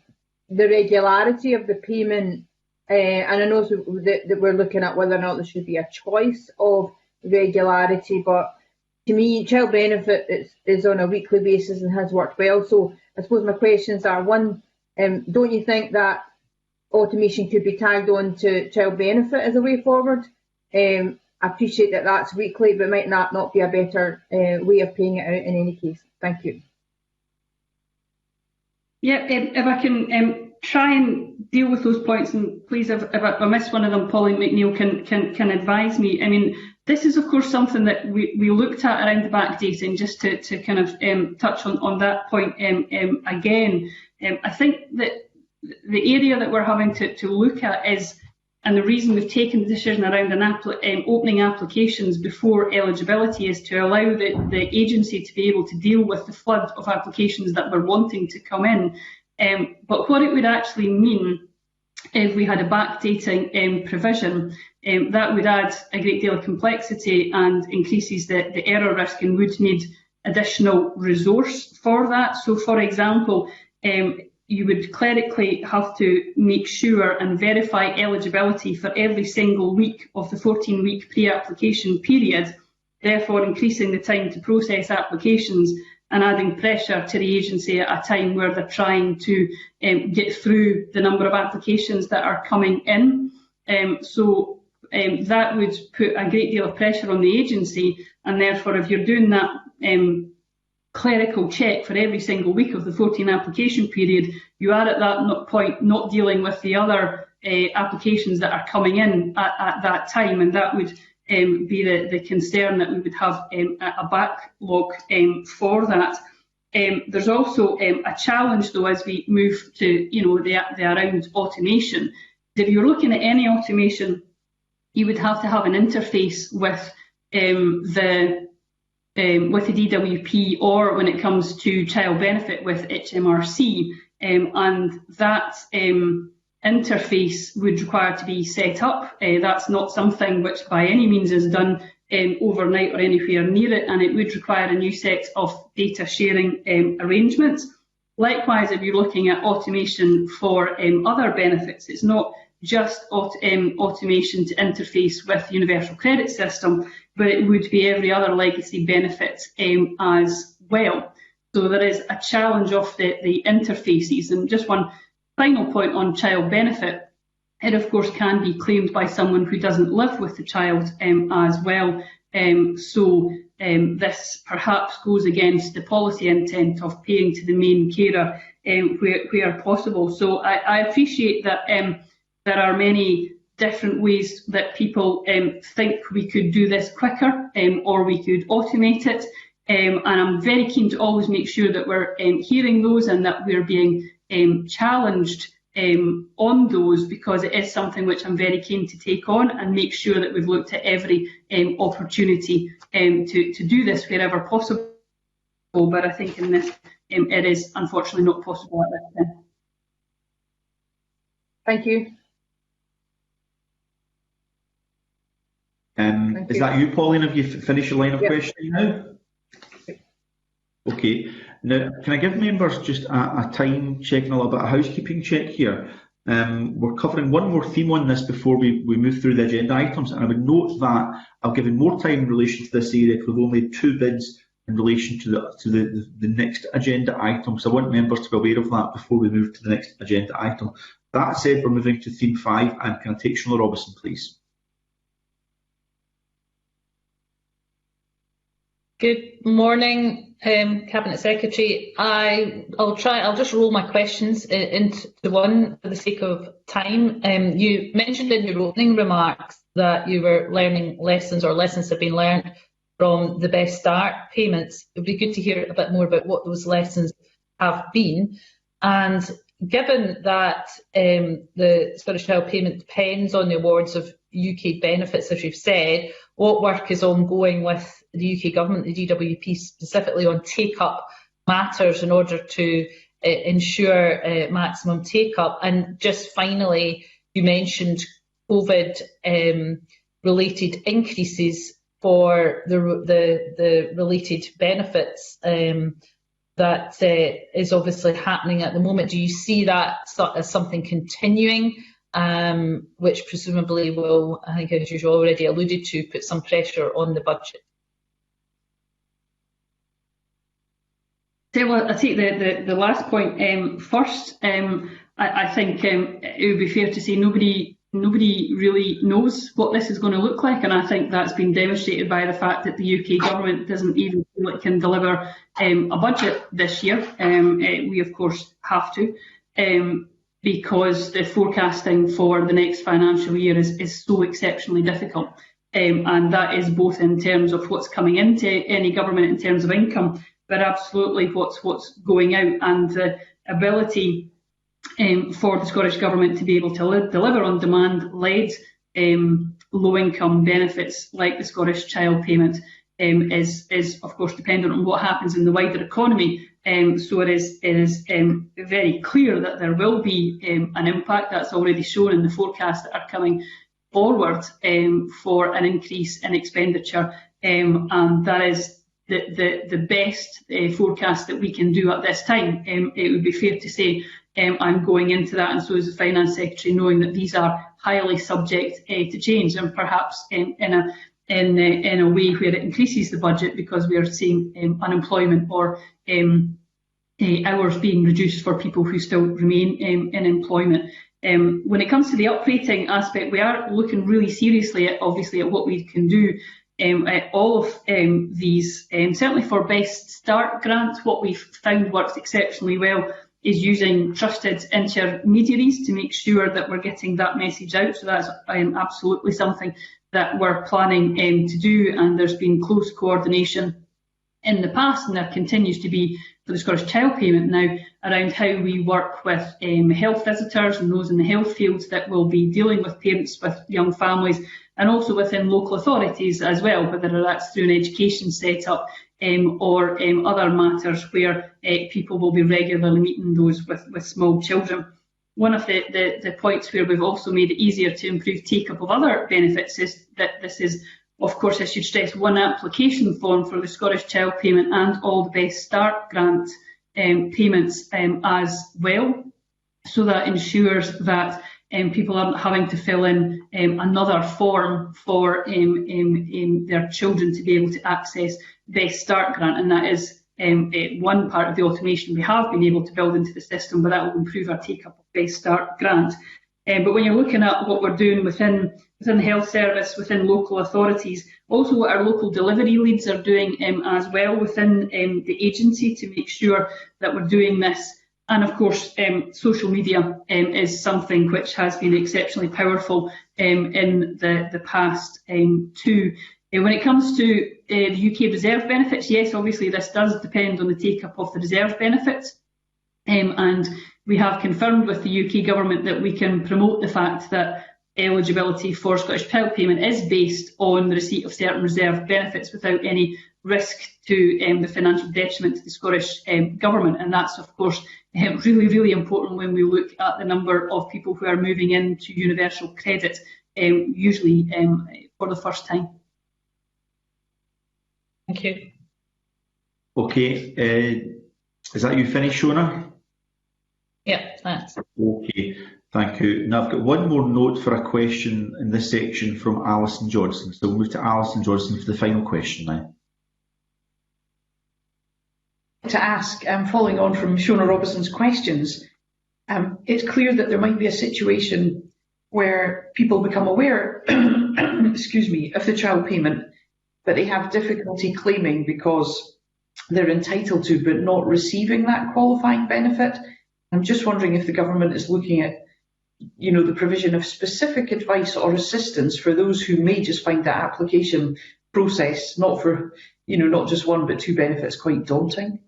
the regularity of the payment, and I know that we're looking at whether or not there should be a choice of regularity, but to me, child benefit is on a weekly basis and has worked well. So I suppose my questions are, one, don't you think that automation could be tagged on to child benefit as a way forward? I appreciate that that's weekly, but might not be a better way of paying it out in any case. Thank you. Yeah, if I can try and deal with those points, and please, if I miss one of them, Pauline Mcneil can advise me. I mean, this is of course something that we looked at around the backdating, just to kind of touch on that point again. I think that the area that we're having to look at is, and the reason we've taken the decision around opening applications before eligibility, is to allow the agency to be able to deal with the flood of applications that we're wanting to come in. But what it would actually mean if we had a backdating provision, that would add a great deal of complexity and increases the error risk and would need additional resource for that. So, for example, you would clerically have to make sure and verify eligibility for every single week of the 14-week pre-application period, therefore increasing the time to process applications and adding pressure to the agency at a time where they're trying to get through the number of applications that are coming in. So that would put a great deal of pressure on the agency, and therefore if you're doing that clerical check for every single week of the 14 application period, you are at that point not dealing with the other applications that are coming in at that time, and that would be the concern, that we would have a backlog for that. There's also a challenge though as we move to the around automation. If you're looking at any automation, you would have to have an interface with the DWP, or when it comes to child benefit with HMRC, and that interface would require to be set up. That's not something which by any means is done overnight or anywhere near it, and it would require a new set of data sharing arrangements. Likewise, if you're looking at automation for other benefits, it's not just automation to interface with the Universal Credit System, but it would be every other legacy benefit as well. So there is a challenge of the interfaces. And just one final point on child benefit. It of course can be claimed by someone who doesn't live with the child as well. This perhaps goes against the policy intent of paying to the main carer where possible. So I appreciate that there are many different ways that people think we could do this quicker or we could automate it. And I'm very keen to always make sure that we're hearing those and that we're being challenged on those, because it is something which I'm very keen to take on and make sure that we've looked at every opportunity to do this wherever possible. But I think in this it is unfortunately not possible at this time. Thank you. Is that you, Pauline? Have you finished your line of questioning now? Okay. Now, can I give members just a time check and a little bit of housekeeping check here? We're covering one more theme on this before we move through the agenda items, and I would note that I've given more time in relation to this area because we've only 2 bids in relation to the next agenda item. So I want members to be aware of that before we move to the next agenda item. That said, we're moving to theme 5, and can I take Sinead Robinson, please? Good morning, Cabinet Secretary. I'll just roll my questions into one for the sake of time. You mentioned in your opening remarks that you were learning lessons, or lessons have been learned from the Best Start payments. It would be good to hear a bit more about what those lessons have been. And given that the Scottish Child Payment depends on the awards of UK benefits, as you've said, what work is ongoing with the UK Government, the DWP, specifically on take-up matters in order to ensure maximum take-up? And just finally, you mentioned COVID-related increases for the related benefits that is obviously happening at the moment. Do you see that as something continuing, which presumably will, I think as you've already alluded to, put some pressure on the budget? Well, I take the last point first. I think it would be fair to say nobody really knows what this is going to look like, and I think that's been demonstrated by the fact that the UK Government doesn't even feel it can deliver a budget this year. We of course have to, because the forecasting for the next financial year is so exceptionally difficult, and that is both in terms of what's coming into any government in terms of income, but absolutely what's going out, and the ability for the Scottish Government to be able to deliver on demand-led low-income benefits like the Scottish Child Payment is of course dependent on what happens in the wider economy. So it is very clear that there will be an impact that's already shown in the forecasts that are coming forward for an increase in expenditure, and that is the best forecast that we can do at this time. It would be fair to say I'm going into that, and so is the Finance Secretary, knowing that these are highly subject to change, and perhaps in a way where it increases the budget because we are seeing unemployment or hours being reduced for people who still remain in employment. When it comes to the uprating aspect, we are looking really seriously at what we can do. All of these, certainly for Best Start grants, what we've found works exceptionally well is using trusted intermediaries to make sure that we're getting that message out. So that's absolutely something that we're planning to do, and there's been close coordination in the past, and there continues to be for the Scottish Child Payment now, around how we work with health visitors and those in the health fields that will be dealing with parents with young families, and also within local authorities as well, whether that's through an education setup or other matters where people will be regularly meeting those with small children. One of the points where we've also made it easier to improve take-up of other benefits is that this is, of course, I should stress, one application form for the Scottish Child Payment and all the Best Start grant payments as well. So that ensures that people aren't having to fill in another form for their children to be able to access Best Start grant, and that is one part of the automation we have been able to build into the system, but that will improve our take-up of Best Start grant. But when you're looking at what we're doing within the health service, within local authorities, also what our local delivery leads are doing as well within the agency to make sure that we're doing this. And of course, social media is something which has been exceptionally powerful in the past too. When it comes to the UK reserve benefits, yes, obviously this does depend on the take-up of the reserve benefits. And we have confirmed with the UK Government that we can promote the fact that eligibility for Scottish Child Payment is based on the receipt of certain reserve benefits without any risk to the financial detriment to the Scottish Government. And that's, of course, really, really important when we look at the number of people who are moving into universal credit, usually for the first time. Thank you. Okay, is that you finished, Shona? Yeah, thanks. Okay, thank you. Now I've got one more note for a question in this section from Alison Johnson. So we'll move to Alison Johnson for the final question now. To ask, following on from Shona Robinson's questions, it's clear that there might be a situation where people become aware excuse me, of the child payment, but they have difficulty claiming because they're entitled to but not receiving that qualifying benefit. I'm just wondering if the government is looking at, the provision of specific advice or assistance for those who may just find that application process, not for, not just one but two benefits, quite daunting.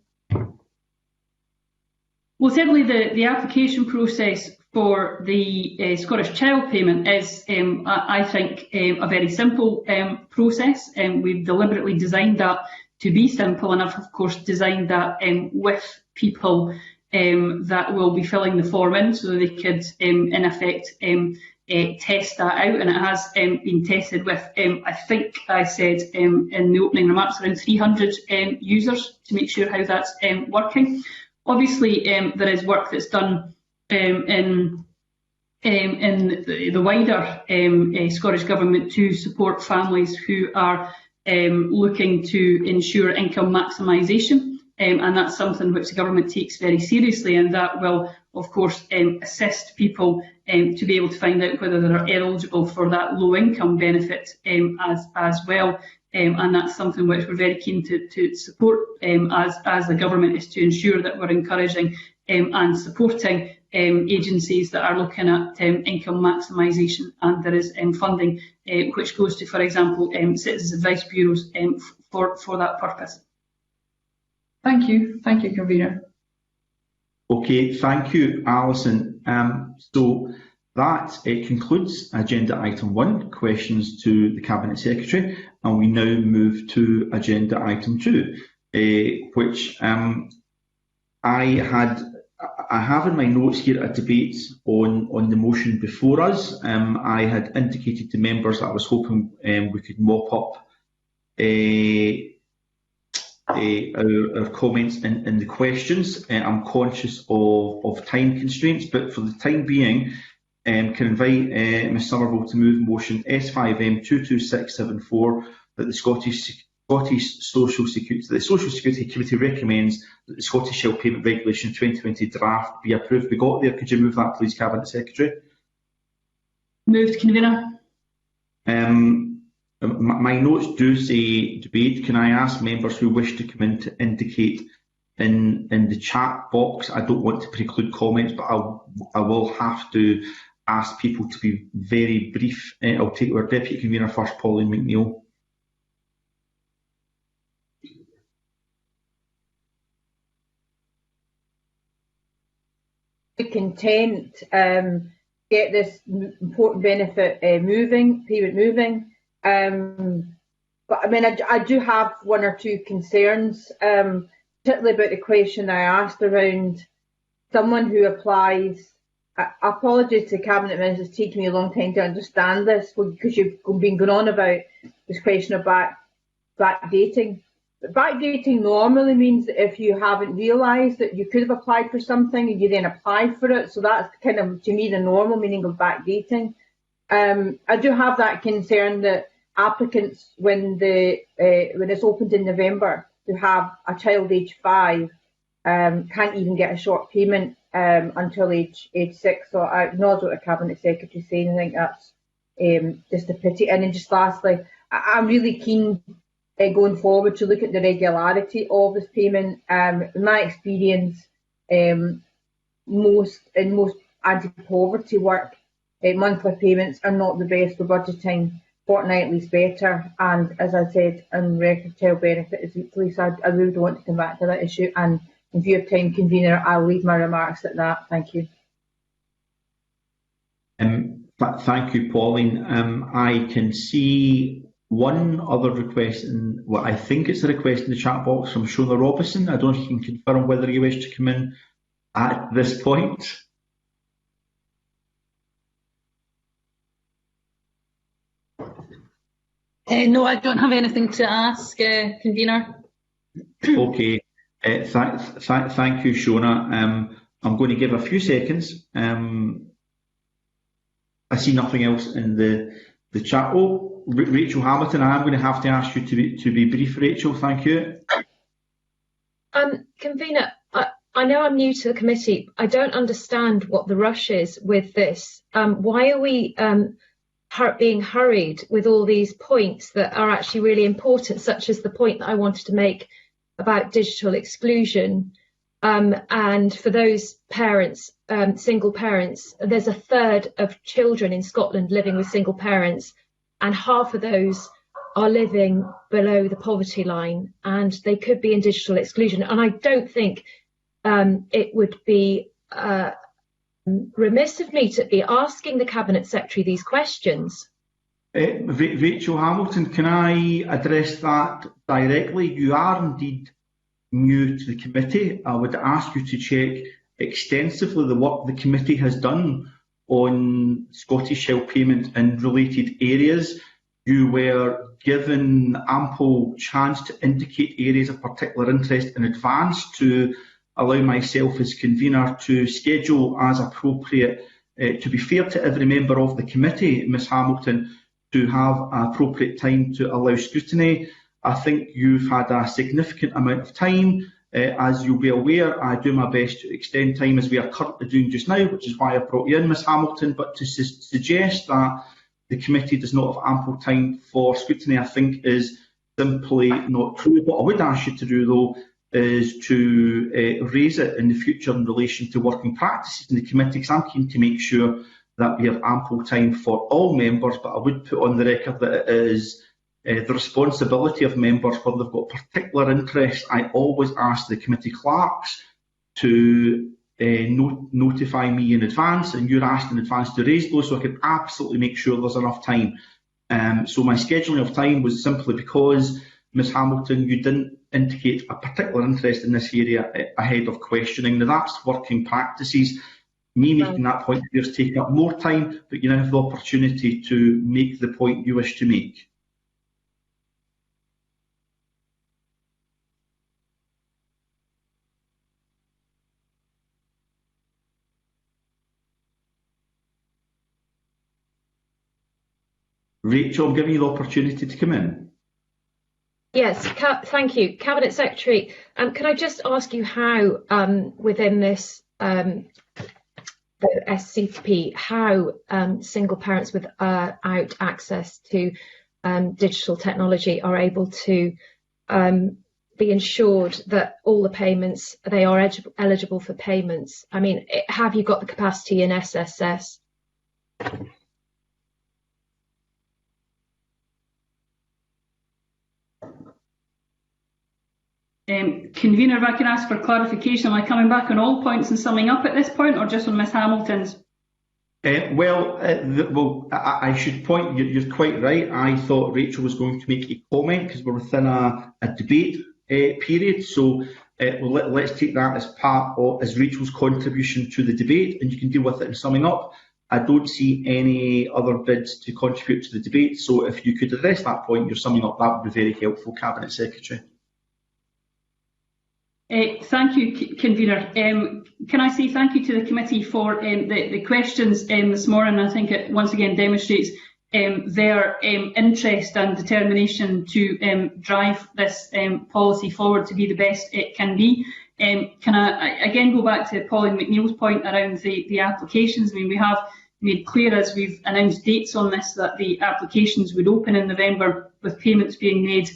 Well, certainly the application process for the Scottish Child Payment is, I think, a very simple process. We've deliberately designed that to be simple, and I've of course designed that with people that will be filling the form in, so they could, in effect, test that out. And it has been tested with, I think I said in the opening remarks, around 300 users to make sure how that's working. Obviously, there is work that's done in the wider Scottish Government to support families who are looking to ensure income maximisation. And that's something which the government takes very seriously, and that will, of course, assist people to be able to find out whether they're eligible for that low income benefit as well. And that's something which we're very keen to support as the government, is to ensure that we're encouraging and supporting agencies that are looking at income maximisation, and there is funding which goes to, for example, citizens advice bureaus for that purpose. Thank you, Convener. Okay, thank you, Alison. So that concludes agenda item 1, questions to the Cabinet Secretary, and we now move to agenda item 2, which I have in my notes here a debate on the motion before us. I had indicated to members that I was hoping we could mop up our comments in the questions. I'm conscious of time constraints, but for the time being, can invite Ms Somerville to move motion S5M 22674 that the Scottish Social Security Committee recommends that the Scottish Child Payment Regulation 2020 draft be approved. We got there. Could you move that, please, Cabinet Secretary? Moved, Convener. My notes do say debate. Can I ask members who wish to come in to indicate in the chat box? I don't want to preclude comments, but I will have to ask people to be very brief. I'll take our Deputy Convener first, Pauline Mcneil. Content, get this important benefit payment moving. But I mean, I do have one or two concerns, particularly about the question I asked around someone who applies. Apologies to Cabinet Ministers, it's taken me a long time to understand this, because you've been going on about this question of backdating. But backdating normally means that if you haven't realised that you could have applied for something and you then apply for it, so that's kind of, to me, the normal meaning of backdating. I do have that concern that applicants, when it's opened in November, to have a child age 5 can't even get a short payment until age 6. So I acknowledge what the Cabinet Secretary is saying. I think that's just a pity. And then just lastly, I'm really keen going forward to look at the regularity of this payment. In my experience, most anti-poverty work, monthly payments are not the best for budget time. Fortnightly is better, and as I said, on record, child benefit is weekly, so I really don't want to come back to that issue. And in view of time, Convener, I'll leave my remarks at that. Thank you. Thank you, Pauline. I can see one other request, I think it's a request in the chat box from Shona Robinson. I don't know if you can confirm whether you wish to come in at this point. No, I don't have anything to ask, Convener. Okay, thank you, Shona. I'm going to give a few seconds. I see nothing else in the chat. Oh, Rachel Hamilton, I'm going to have to ask you to be brief, Rachel. Thank you. Convener, I know I'm new to the committee. I don't understand what the rush is with this. Why are we being hurried with all these points that are actually really important, such as the point that I wanted to make about digital exclusion? And for those parents, single parents, there's a third of children in Scotland living with single parents, and half of those are living below the poverty line, and they could be in digital exclusion. And I don't think it would be remiss of me to be asking the Cabinet Secretary these questions. Rachel Hamilton, can I address that directly? You are indeed new to the committee. I would ask you to check extensively the work the committee has done on Scottish Child Payment in related areas. You were given ample chance to indicate areas of particular interest in advance to allow myself as convener to schedule as appropriate, to be fair to every member of the committee, Ms Hamilton, to have appropriate time to allow scrutiny. I think you've had a significant amount of time. As you'll be aware, I do my best to extend time as we are currently doing just now, which is why I brought you in, Ms Hamilton. But to suggest that the committee does not have ample time for scrutiny, I think is simply not true. What I would ask you to do, though, is to raise it in the future in relation to working practices in the committee, because I'm keen to make sure that we have ample time for all members. But I would put on the record that it is the responsibility of members, where they've got particular interests. I always ask the committee clerks to notify me in advance, and you're asked in advance to raise those, so I can absolutely make sure there's enough time. So my scheduling of time was simply because, Ms Hamilton, you didn't indicate a particular interest in this area ahead of questioning. Now that's working practices. Me making that point here is taking up more time, but you now have the opportunity to make the point you wish to make. Rachel, I'm giving you the opportunity to come in. Yes, thank you. Cabinet Secretary, can I just ask you how, within this the SCP, how single parents without access to digital technology are able to be ensured that all the payments, they are eligible for payments? I mean, have you got the capacity in SSS? Convener, if I can ask for clarification, am I coming back on all points and summing up at this point, or just on Ms Hamilton's? I should point, you're quite right. I thought Rachel was going to make a comment because we're within a debate period. So let's take that as part of Rachel's contribution to the debate, and you can deal with it in summing up. I don't see any other bids to contribute to the debate. So if you could address that point, you're summing up, that would be very helpful, Cabinet Secretary. Thank you, Convener. Can I say thank you to the committee for the questions this morning? I think it once again demonstrates their interest and determination to drive this policy forward to be the best it can be. Can I again go back to Pauline Mcneil's point around the applications? I mean, we have made clear, as we've announced dates on this, that the applications would open in November, with payments being made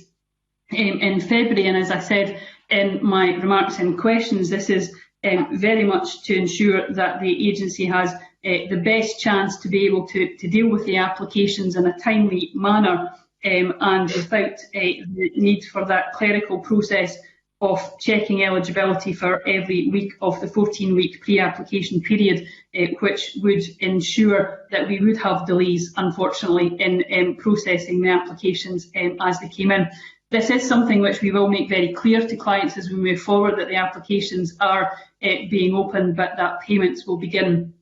in February. And as I said in my remarks and questions, this is very much to ensure that the agency has the best chance to be able to deal with the applications in a timely manner, and without the need for that clerical process of checking eligibility for every week of the 14-week pre-application period, which would ensure that we would have delays, unfortunately, in processing the applications as they came in. This is something which we will make very clear to clients as we move forward, that the applications are being opened, but that payments will begin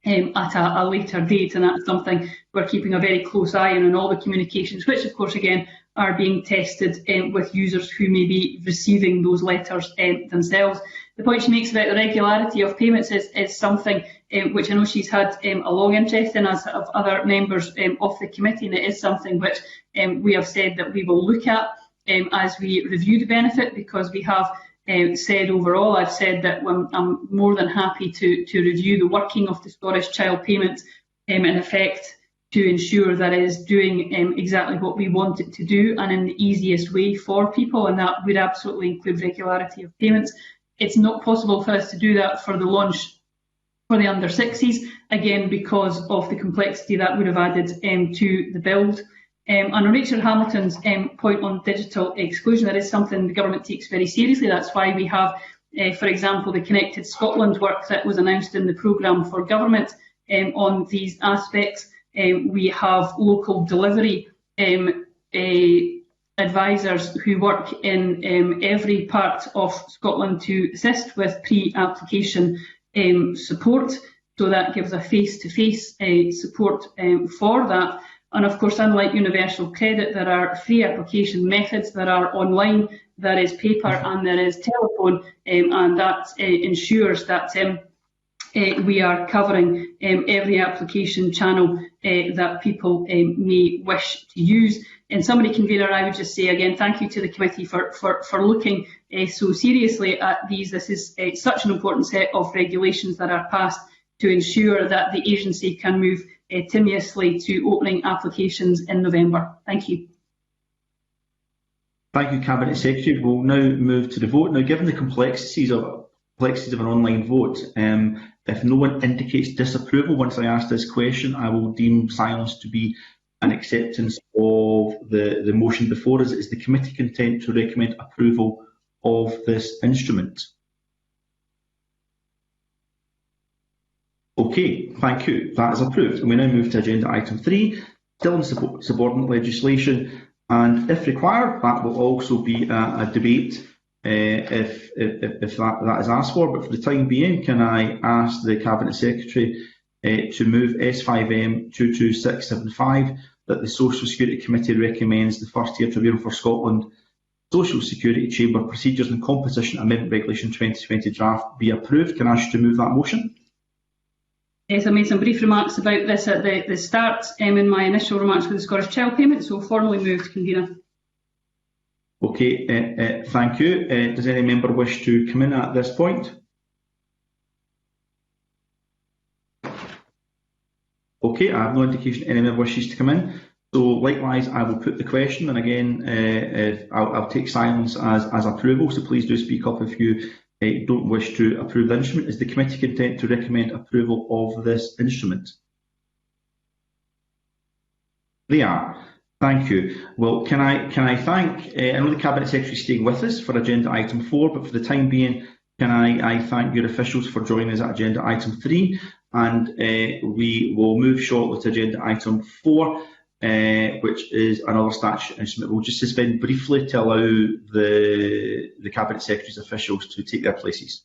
at a later date, and that's something we're keeping a very close eye on all the communications, which of course again are being tested with users who may be receiving those letters themselves. The point she makes about the regularity of payments is something which I know she's had a long interest in, as have other members of the committee, and it is something which we have said that we will look at as we review the benefit, because we have said overall, I've said that I'm more than happy to review the working of the Scottish Child Payment in effect, to ensure that it is doing exactly what we want it to do and in the easiest way for people, and that would absolutely include regularity of payments. It's not possible for us to do that for the launch for the under 60s, again because of the complexity that would have added to the build. And on Rachel Hamilton's point on digital exclusion, that is something the government takes very seriously. That's why we have, for example, the Connected Scotland work that was announced in the programme for government on these aspects. We have local delivery advisors who work in every part of Scotland to assist with pre-application support, so that gives a face-to-face support for that. And of course, unlike universal credit, there are free application methods that are online, there is paper and there is telephone, and that ensures that we are covering every application channel that people may wish to use. In summary, Convener, I would just say again, thank you to the committee for looking so seriously at these. This is such an important set of regulations that are passed to ensure that the agency can move timorously to opening applications in November. Thank you. Thank you, Cabinet Secretary. We'll now move to the vote. Now, given the complexities of an online vote, if no one indicates disapproval once I ask this question, I will deem silence to be an acceptance of the motion before us. Is the committee content to recommend approval of this instrument? Okay, thank you. That is approved. And we now move to agenda item 3, still in subordinate legislation, and if required, that will also be a debate if that is asked for. But for the time being, can I ask the Cabinet Secretary to move S5M 22675, that the Social Security Committee recommends the First Tier Tribunal for Scotland Social Security Chamber Procedures and Composition Amendment Regulation 2020 draft be approved? Can I ask you to move that motion? Yes, I made some brief remarks about this at the start in my initial remarks with the Scottish Child Payment, so formally moved, Convener. Okay, thank you. Does any member wish to come in at this point? Okay, I have no indication any member wishes to come in. So likewise, I will put the question, and again, I'll take silence as approval, so please do speak up if you don't wish to approve the instrument. Is the committee content to recommend approval of this instrument? They are. Thank you. Well, can I thank, I know the Cabinet Secretary is staying with us for agenda item 4, but for the time being, can I thank your officials for joining us at agenda item 3, and we will move shortly to agenda item 4, which is another statutory instrument. We'll just suspend briefly to allow the Cabinet Secretary's officials to take their places.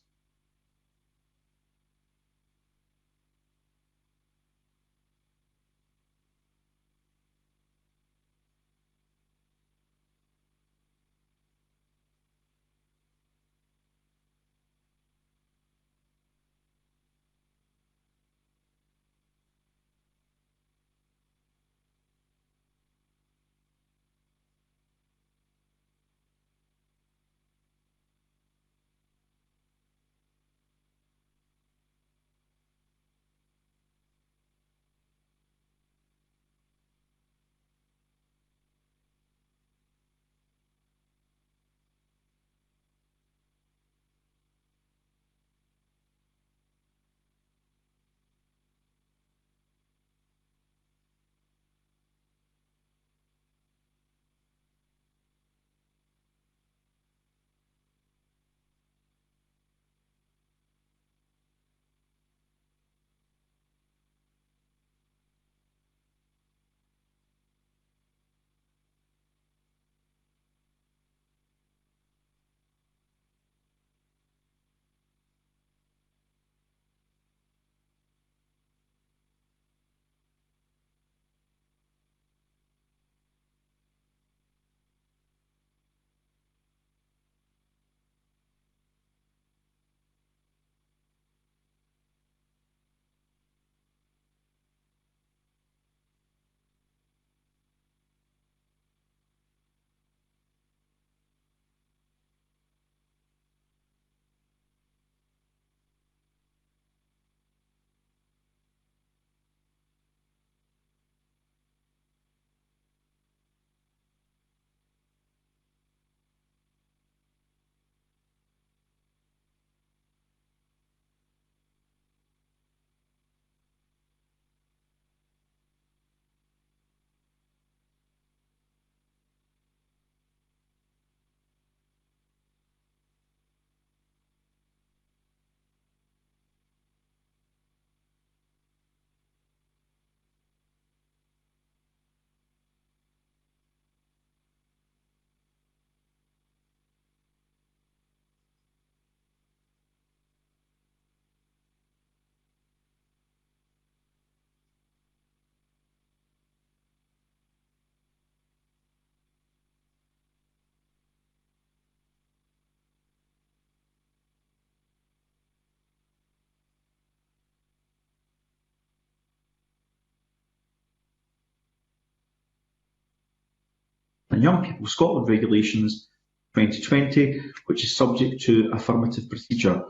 and Young People Scotland Regulations 2020, which is subject to affirmative procedure.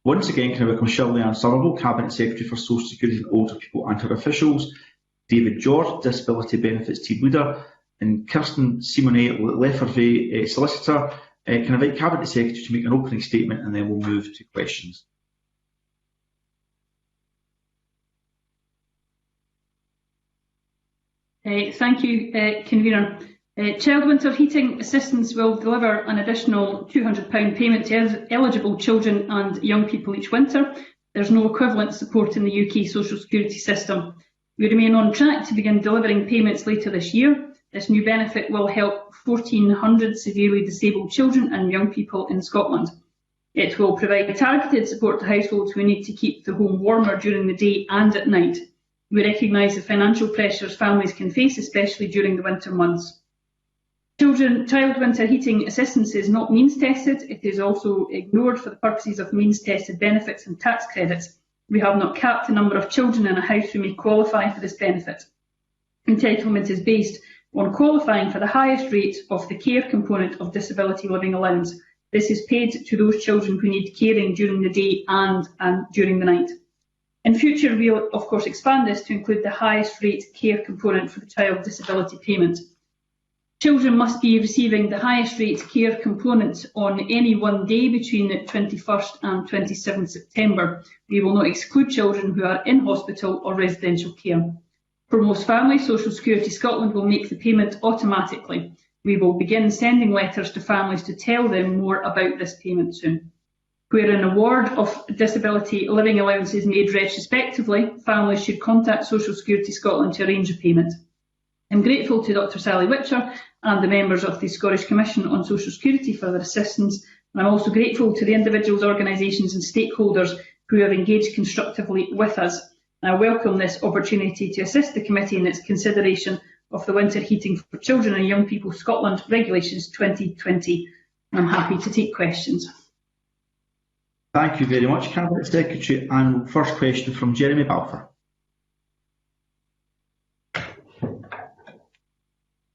Once again, can I welcome Shirley-Ann Somerville, Cabinet Secretary for Social Security and Older People, and her officials, David George, Disability Benefits Team Leader, and Kirsten Simonet-Lefervey, Solicitor. Can I invite Cabinet Secretary to make an opening statement, and then we'll move to questions. Thank you, Convener. Child Winter Heating Assistance will deliver an additional £200 payment to eligible children and young people each winter. There's no equivalent support in the UK social security system. We remain on track to begin delivering payments later this year. This new benefit will help 1,400 severely disabled children and young people in Scotland. It will provide targeted support to households who need to keep the home warmer during the day and at night. We recognise the financial pressures families can face, especially during the winter months. Child winter heating assistance is not means tested. It is also ignored for the purposes of means tested benefits and tax credits. We have not capped the number of children in a house who may qualify for this benefit. Entitlement is based on qualifying for the highest rate of the care component of disability living allowance. This is paid to those children who need caring during the day and during the night. In future, we will of course expand this to include the highest rate care component for the child disability payment. Children must be receiving the highest rate care component on any one day between the 21st and 27th September. We will not exclude children who are in hospital or residential care. For most families, Social Security Scotland will make the payment automatically. We will begin sending letters to families to tell them more about this payment soon. Where an award of disability living allowance is made retrospectively, families should contact Social Security Scotland to arrange a payment. I'm grateful to Dr Sally Witcher and the members of the Scottish Commission on Social Security for their assistance, and I'm also grateful to the individuals, organisations and stakeholders who have engaged constructively with us. I welcome this opportunity to assist the committee in its consideration of the Winter Heating for Children and Young People Scotland Regulations 2020. I'm happy to take questions. Thank you very much, Cabinet Secretary. And first question from Jeremy Balfour.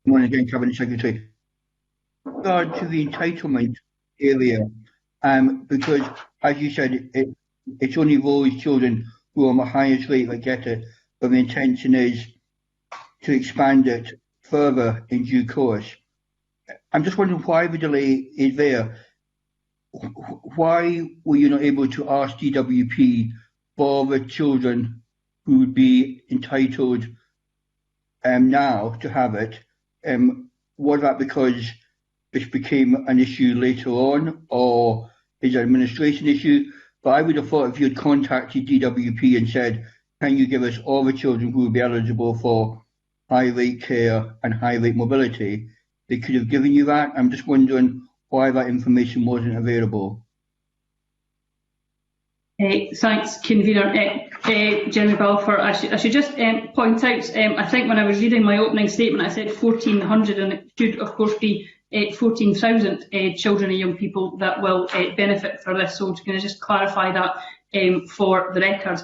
Good morning again, Cabinet Secretary. With regard to the entitlement area, because as you said, it's only those children who are on the highest rate that get it, but the intention is to expand it further in due course. I'm just wondering why the delay is there. Why were you not able to ask DWP for the children who would be entitled now to have it? Was that because this became an issue later on, or is it an administration issue? But I would have thought if you had contacted DWP and said, can you give us all the children who would be eligible for high rate care and high rate mobility, they could have given you that. I'm just wondering why that information wasn't available. Thanks, Convener. Jeremy Balfour, I should just point out, I think when I was reading my opening statement, I said 1,400, and it should, of course, be 14,000 children and young people that will benefit for this. So can I just clarify that for the record?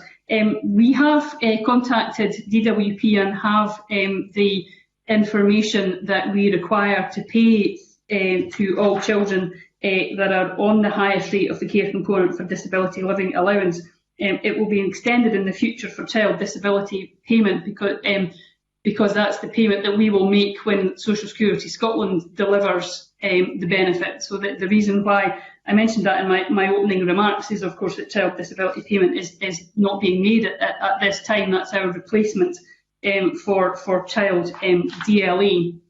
We have contacted DWP and have the information that we require to pay to all children that are on the highest rate of the care component for disability living allowance. It will be extended in the future for child disability payment because that's the payment that we will make when Social Security Scotland delivers the benefit. So the reason why I mentioned that in my opening remarks is, of course, that child disability payment is not being made at this time. That's our replacement for child DLA.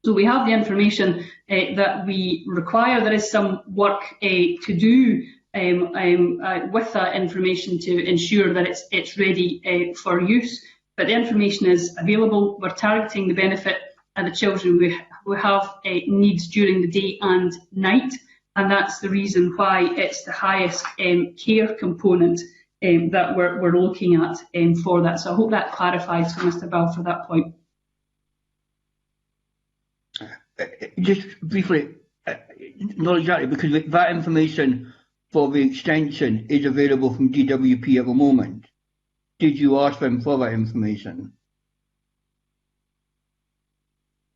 So we have the information that we require. There is some work to do with that information to ensure that it's ready for use. But the information is available. We're targeting the benefit at the children who have needs during the day and night, and that's the reason why it's the highest care component that we're looking at for that. So I hope that clarifies for Mr. Balfour that point. Just briefly, not exactly, because that information for the extension is available from DWP at the moment. Did you ask them for that information?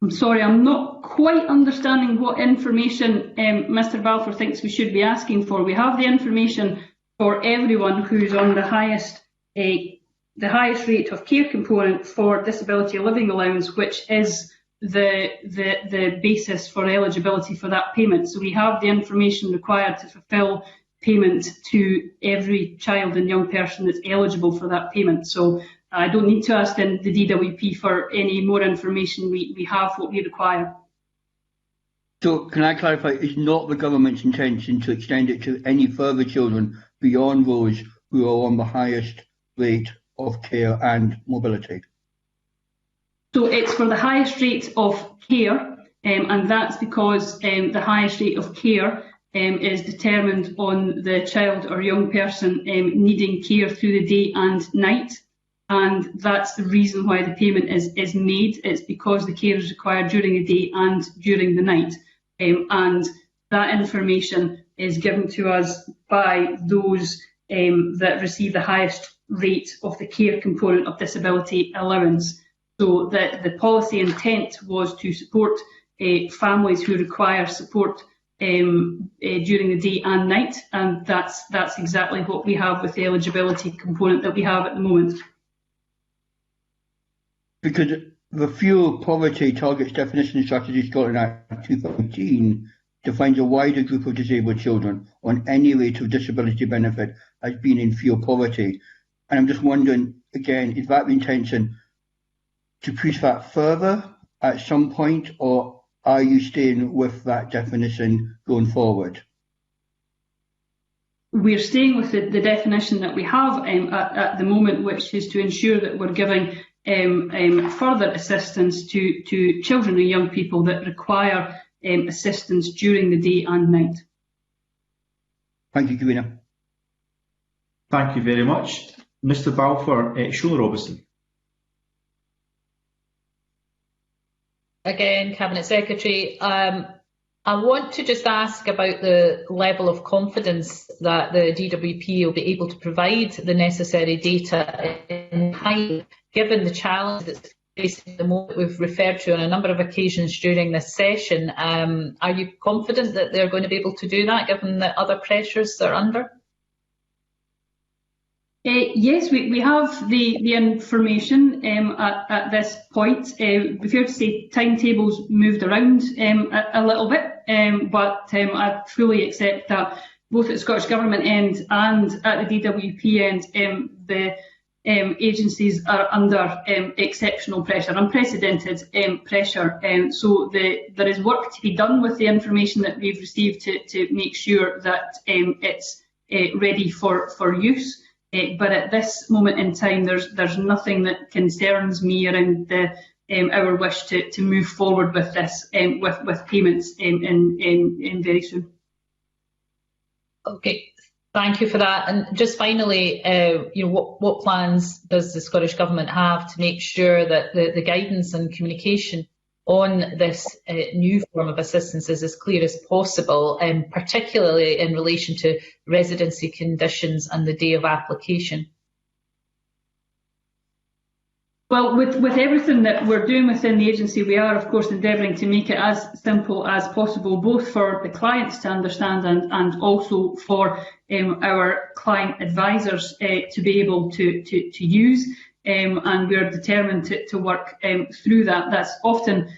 I'm sorry, I'm not quite understanding what information Mr Balfour thinks we should be asking for. We have the information for everyone who's on the highest rate of care component for disability living allowance, which is the basis for eligibility for that payment. So we have the information required to fulfil payment to every child and young person that's eligible for that payment. So I don't need to ask the DWP for any more information. We have what we require. So can I clarify, it's not the government's intention to extend it to any further children beyond those who are on the highest rate of care and mobility? So it's for the highest rate of care, and that's because the highest rate of care is determined on the child or young person needing care through the day and night. And that's the reason why the payment is made. It's because the care is required during the day and during the night. And that information is given to us by those that receive the highest rate of the care component of disability allowance. So that the policy intent was to support families who require support during the day and night, and that's exactly what we have with the eligibility component that we have at the moment. Because the Fuel Poverty Targets Definition Strategy Scotland Act 2018 defines a wider group of disabled children on any rate of disability benefit as being in fuel poverty. And I'm just wondering, again, is that the intention to push that further at some point, or are you staying with that definition going forward? We're staying with the definition that we have at the moment, which is to ensure that we're giving further assistance to children and young people that require assistance during the day and night. Thank you, Convener. Thank you very much. Mr Balfour, Sheila Robertson. Again, Cabinet Secretary, I want to just ask about the level of confidence that the DWP will be able to provide the necessary data in time, given the challenge that's facing at the moment we've referred to on a number of occasions during this session. Are you confident that they're going to be able to do that, given the other pressures they're under? Yes, we have the information at this point. Be fair to say timetables moved around a little bit, but I fully accept that both at the Scottish Government end and at the DWP end, the agencies are under exceptional pressure, unprecedented pressure. So there is work to be done with the information that we've received to make sure that it's ready for use. But at this moment in time, there's nothing that concerns me around our wish to move forward with this, with payments in very soon. Okay, thank you for that. And just finally, what plans does the Scottish Government have to make sure that the guidance and communication on this new form of assistance is as clear as possible, particularly in relation to residency conditions and the day of application? Well, with everything that we're doing within the agency, we are, of course, endeavouring to make it as simple as possible, both for the clients to understand and also for our client advisors to be able to use. And we're determined to work through that. That's often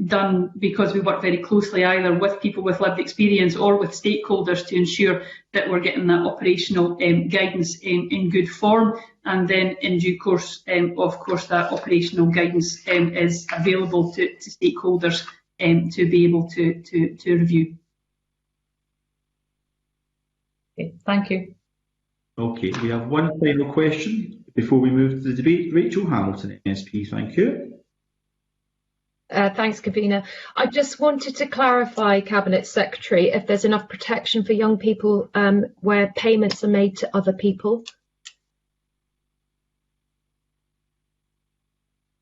done because we work very closely either with people with lived experience or with stakeholders to ensure that we're getting that operational guidance in good form, and then in due course, of course, that operational guidance is available to stakeholders to be able to review. Okay, thank you. Okay, we have one final question before we move to the debate. Rachel Hamilton, SP, thank you. Thanks, Convener. I just wanted to clarify, Cabinet Secretary, if there's enough protection for young people where payments are made to other people.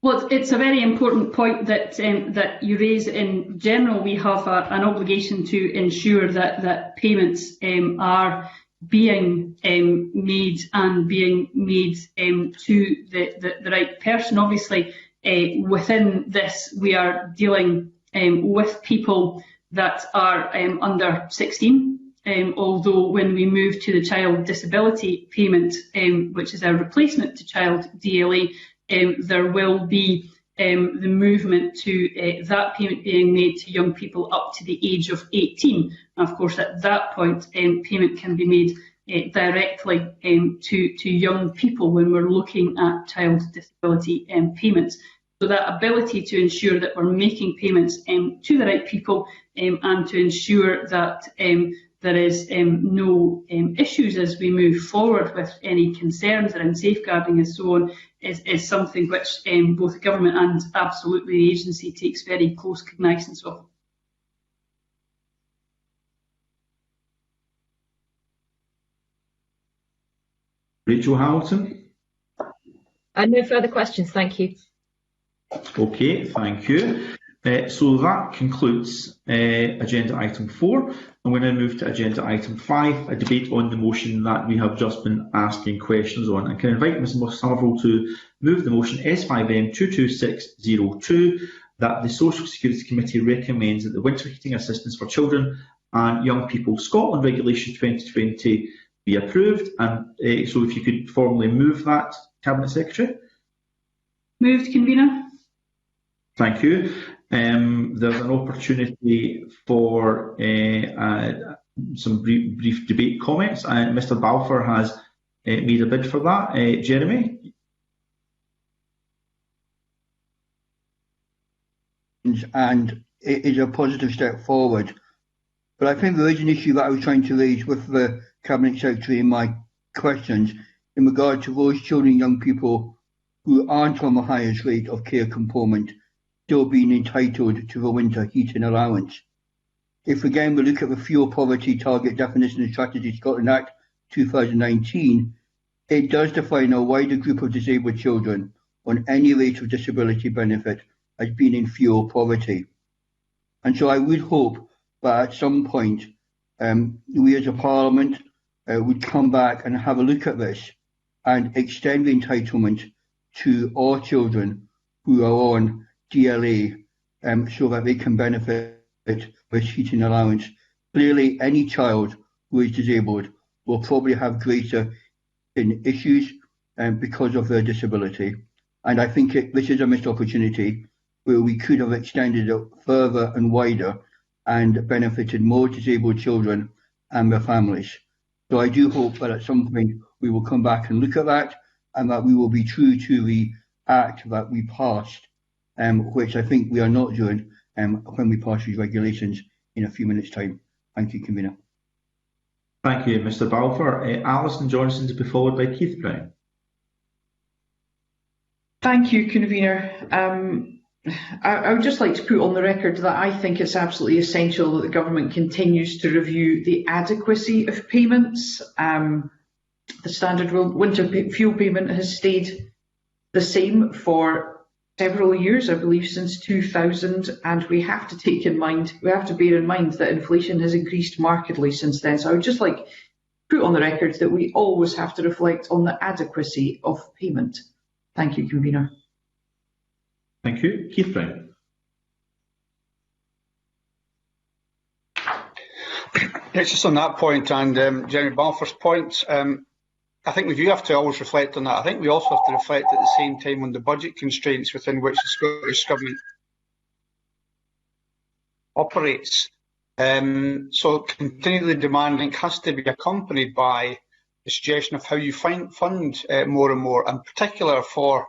Well, it's a very important point that that you raise. In general, we have an obligation to ensure that payments are being made and being made to the right person. Obviously, Within this, we are dealing with people that are under 16. Although when we move to the child disability payment, which is a replacement to child DLA, there will be the movement to that payment being made to young people up to the age of 18. And of course, at that point, payment can be made directly to young people when we're looking at child disability payments. So that ability to ensure that we're making payments to the right people and to ensure that there is no issues as we move forward with any concerns around safeguarding and so on is something which both the government and absolutely the agency takes very close cognizance of. Rachel Hamilton. No further questions, thank you. Okay, thank you. So that concludes agenda item 4. And we now move to agenda item 5, a debate on the motion that we have just been asking questions on. I can invite Ms Somerville to move the motion S5M 22602 that the Social Security Committee recommends that the winter heating assistance for children and young people Scotland Regulation 2020 be approved. And so if you could formally move that, Cabinet Secretary. Moved, Convener. Thank you. There's an opportunity for some brief debate comments, and Mr Balfour has made a bid for that. Jeremy? And it is a positive step forward. But I think there is an issue that I was trying to raise with the Cabinet Secretary in my questions in regard to those children and young people who aren't on the highest rate of care component still being entitled to the winter heating allowance. If again we look at the Fuel Poverty Target Definition and Strategy Scotland Act 2019, it does define a wider group of disabled children on any rate of disability benefit as being in fuel poverty. And so I would hope that at some point we as a Parliament would come back and have a look at this and extend the entitlement to all children who are on DLA so that they can benefit with heating allowance. Clearly, any child who is disabled will probably have greater issues because of their disability. And I think this is a missed opportunity where we could have extended it further and wider and benefited more disabled children and their families. So I do hope that at some point we will come back and look at that and that we will be true to the act that we passed, which I think we are not doing when we pass these regulations in a few minutes' time. Thank you, Convener. Thank you, Mr Balfour. Alison Johnson to be followed by Keith Brown. Thank you, Convener. I would just like to put on the record that I think it's absolutely essential that the government continues to review the adequacy of payments. The standard winter fuel payment has stayed the same for several years, I believe since 2000, and we have to bear in mind that inflation has increased markedly since then. So I would just like to put on the record that we always have to reflect on the adequacy of payment. Thank you, Convener. Thank you. Keith Brown. It's just on that point and Jeremy Balfour's point. I think we do have to always reflect on that. I think we also have to reflect at the same time on the budget constraints within which the Scottish Government operates. So continually demanding has to be accompanied by the suggestion of how you fund more and more, in particular for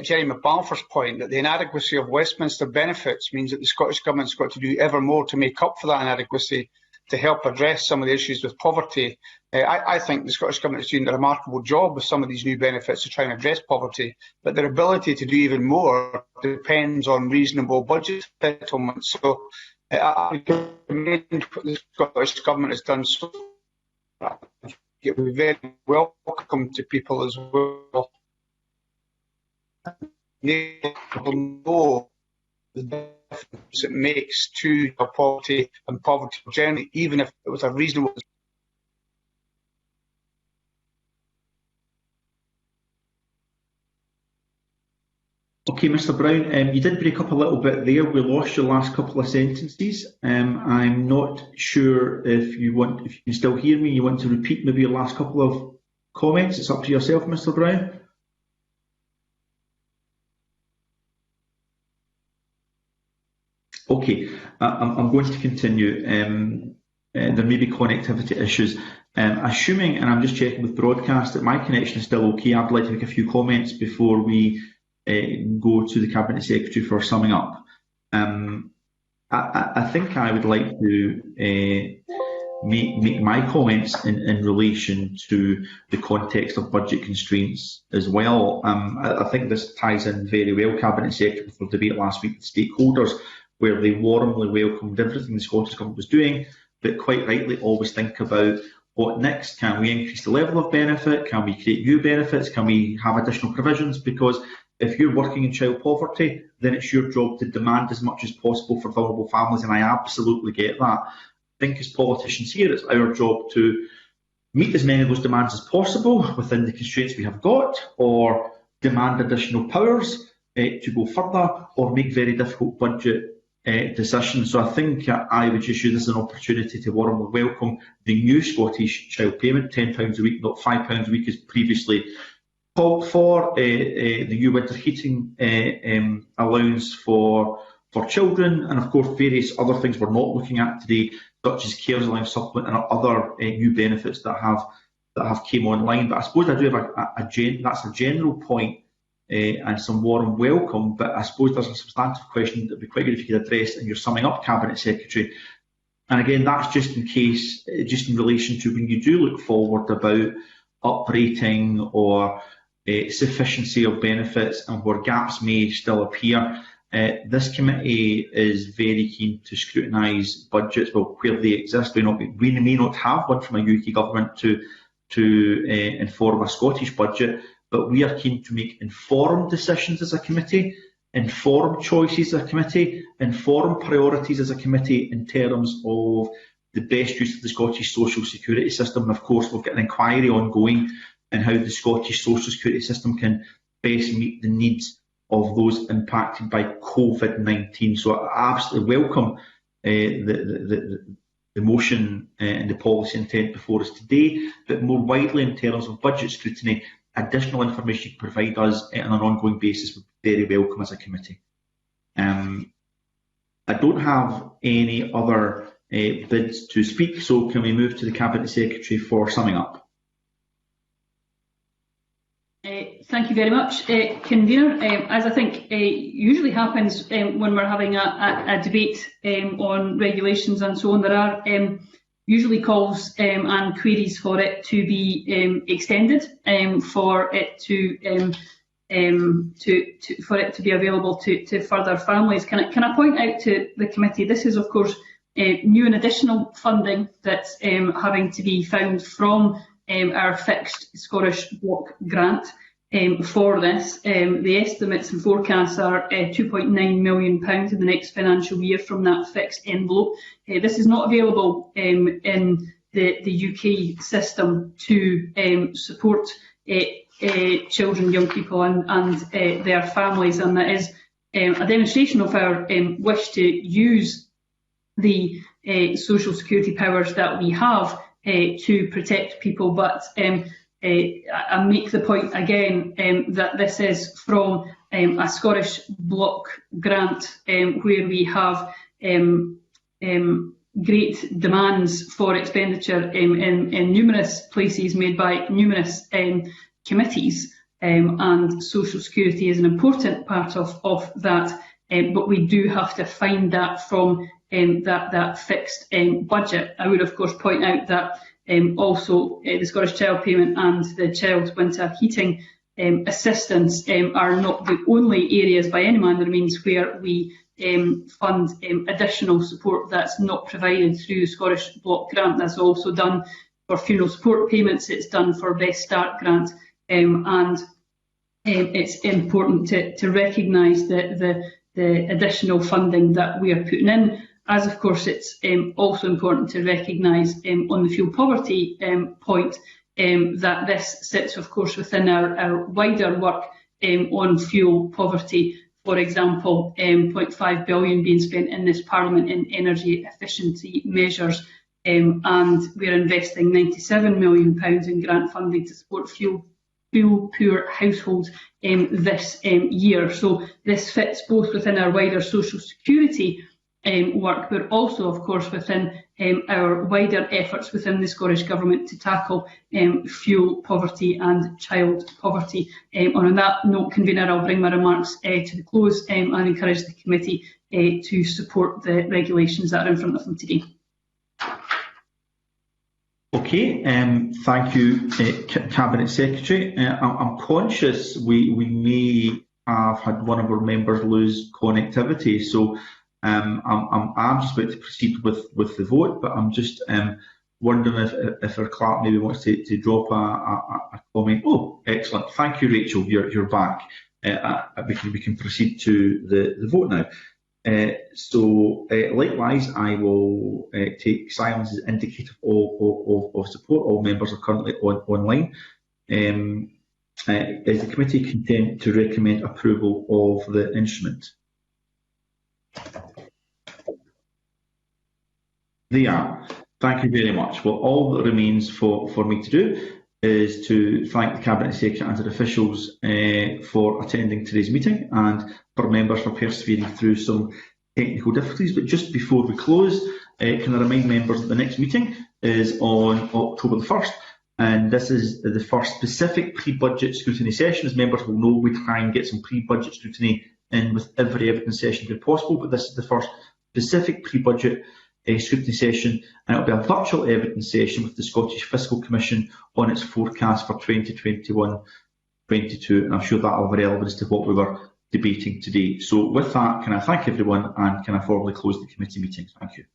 Jeremy Balfour's point that the inadequacy of Westminster benefits means that the Scottish Government's got to do ever more to make up for that inadequacy to help address some of the issues with poverty. I think the Scottish Government is doing a remarkable job with some of these new benefits to try and address poverty, but their ability to do even more depends on reasonable budget settlements. So I commend what the Scottish Government has done so far. It would be very welcome to people as well. They will know the difference it makes to poverty and poverty generally, even if it was a reasonable. Okay, Mr Brown, you did break up a little bit there. We lost your last couple of sentences. I'm not sure if you can still hear me. You want to repeat maybe your last couple of comments? It's up to yourself, Mr Brown. Okay, I'm going to continue. There may be connectivity issues. Assuming, and I'm just checking with broadcast, that my connection is still okay, I'd like to make a few comments before we go to the Cabinet Secretary for summing up. I think I would like to make my comments in relation to the context of budget constraints as well. I think this ties in very well, Cabinet Secretary, with the debate last week with stakeholders, where they warmly welcomed everything the Scottish Government was doing, but quite rightly always think about what next. Can we increase the level of benefit? Can we create new benefits? Can we have additional provisions? Because if you're working in child poverty, then it's your job to demand as much as possible for vulnerable families, and I absolutely get that. I think as politicians here, it's our job to meet as many of those demands as possible within the constraints we have got, or demand additional powers to go further, or make very difficult budget decisions. So I think I would just use this as an opportunity to warmly welcome the new Scottish child payment, £10 a week, not £5 a week as previously called for, the new winter heating allowance for children, and of course various other things we're not looking at today, such as carers allowance supplement and other new benefits that have came online. But I suppose I do have that's a general point and some warm welcome, but I suppose there's a substantive question that would be quite good if you could address in your summing up, Cabinet Secretary. And again, that's just in case, just in relation to when you do look forward about uprating or sufficiency of benefits and where gaps may still appear. This committee is very keen to scrutinise budgets, well, where they exist. We may not have one from a UK government to inform a Scottish budget, but we are keen to make informed decisions as a committee, informed choices as a committee, informed priorities as a committee in terms of the best use of the Scottish social security system. And of course, we've got an inquiry ongoing in how the Scottish social security system can best meet the needs of those impacted by COVID-19. So I absolutely welcome the motion and the policy intent before us today, but more widely in terms of budget scrutiny, additional information you can provide us on an ongoing basis would be very welcome as a committee. I don't have any other bids to speak, so can we move to the Cabinet Secretary for summing up? Thank you very much, Convener. As I think usually happens when we're having a debate on regulations and so on, there are usually calls and queries for it to be extended, for it to be available to further families. Can I point out to the committee, this is of course new and additional funding that's having to be found from our fixed Scottish Block grant. For this, the estimates and forecasts are £2.9 million in the next financial year from that fixed envelope. This is not available in the UK system to support children, young people and their families, and that is a demonstration of our wish to use the social security powers that we have to protect people, but I make the point again that this is from a Scottish Block grant where we have great demands for expenditure in numerous places made by numerous committees, and social security is an important part of that, but we do have to find that from that fixed budget. I would of course point out that also the Scottish Child Payment and the Child Winter Heating Assistance are not the only areas by any manner of means where we fund additional support that's not provided through the Scottish Block grant. That's also done for funeral support payments, it's done for Best Start grant, and it's important to recognise the additional funding that we are putting in. As of course it's also important to recognise on the fuel poverty point that this sits of course within our wider work on fuel poverty for example, 0.5 billion being spent in this Parliament in energy efficiency measures, and we're investing £97 million in grant funding to support fuel poor households this year. So this fits both within our wider social security work, but also, of course, within our wider efforts within the Scottish Government to tackle fuel poverty and child poverty. On that note, Convener, I'll bring my remarks to the close and encourage the committee to support the regulations that are in front of them today. Okay, thank you, Cabinet Secretary. I'm conscious we may have had one of our members lose connectivity, so I'm just about to proceed with the vote, but I'm just wondering if our clerk maybe wants to drop a comment. Oh, excellent. Thank you, Rachel. You're back. We can proceed to the vote now. Likewise, I will take silence as indicative of support. All members are currently online. Is the committee content to recommend approval of the instrument? They are. Thank you very much. Well, all that remains for me to do is to thank the Cabinet Secretary and her officials for attending today's meeting, and for members for persevering through some technical difficulties. But just before we close, can I remind members that the next meeting is on October the 1st, and this is the first specific pre-budget scrutiny session. As members will know, we try and get some pre-budget scrutiny in with every evidence session where possible, but this is the first specific pre-budget scrutiny session, and it will be a virtual evidence session with the Scottish Fiscal Commission on its forecast for 2021-22, and I'm sure that will have relevance to what we were debating today. So with that, can I thank everyone, and can I formally close the committee meeting? Thank you.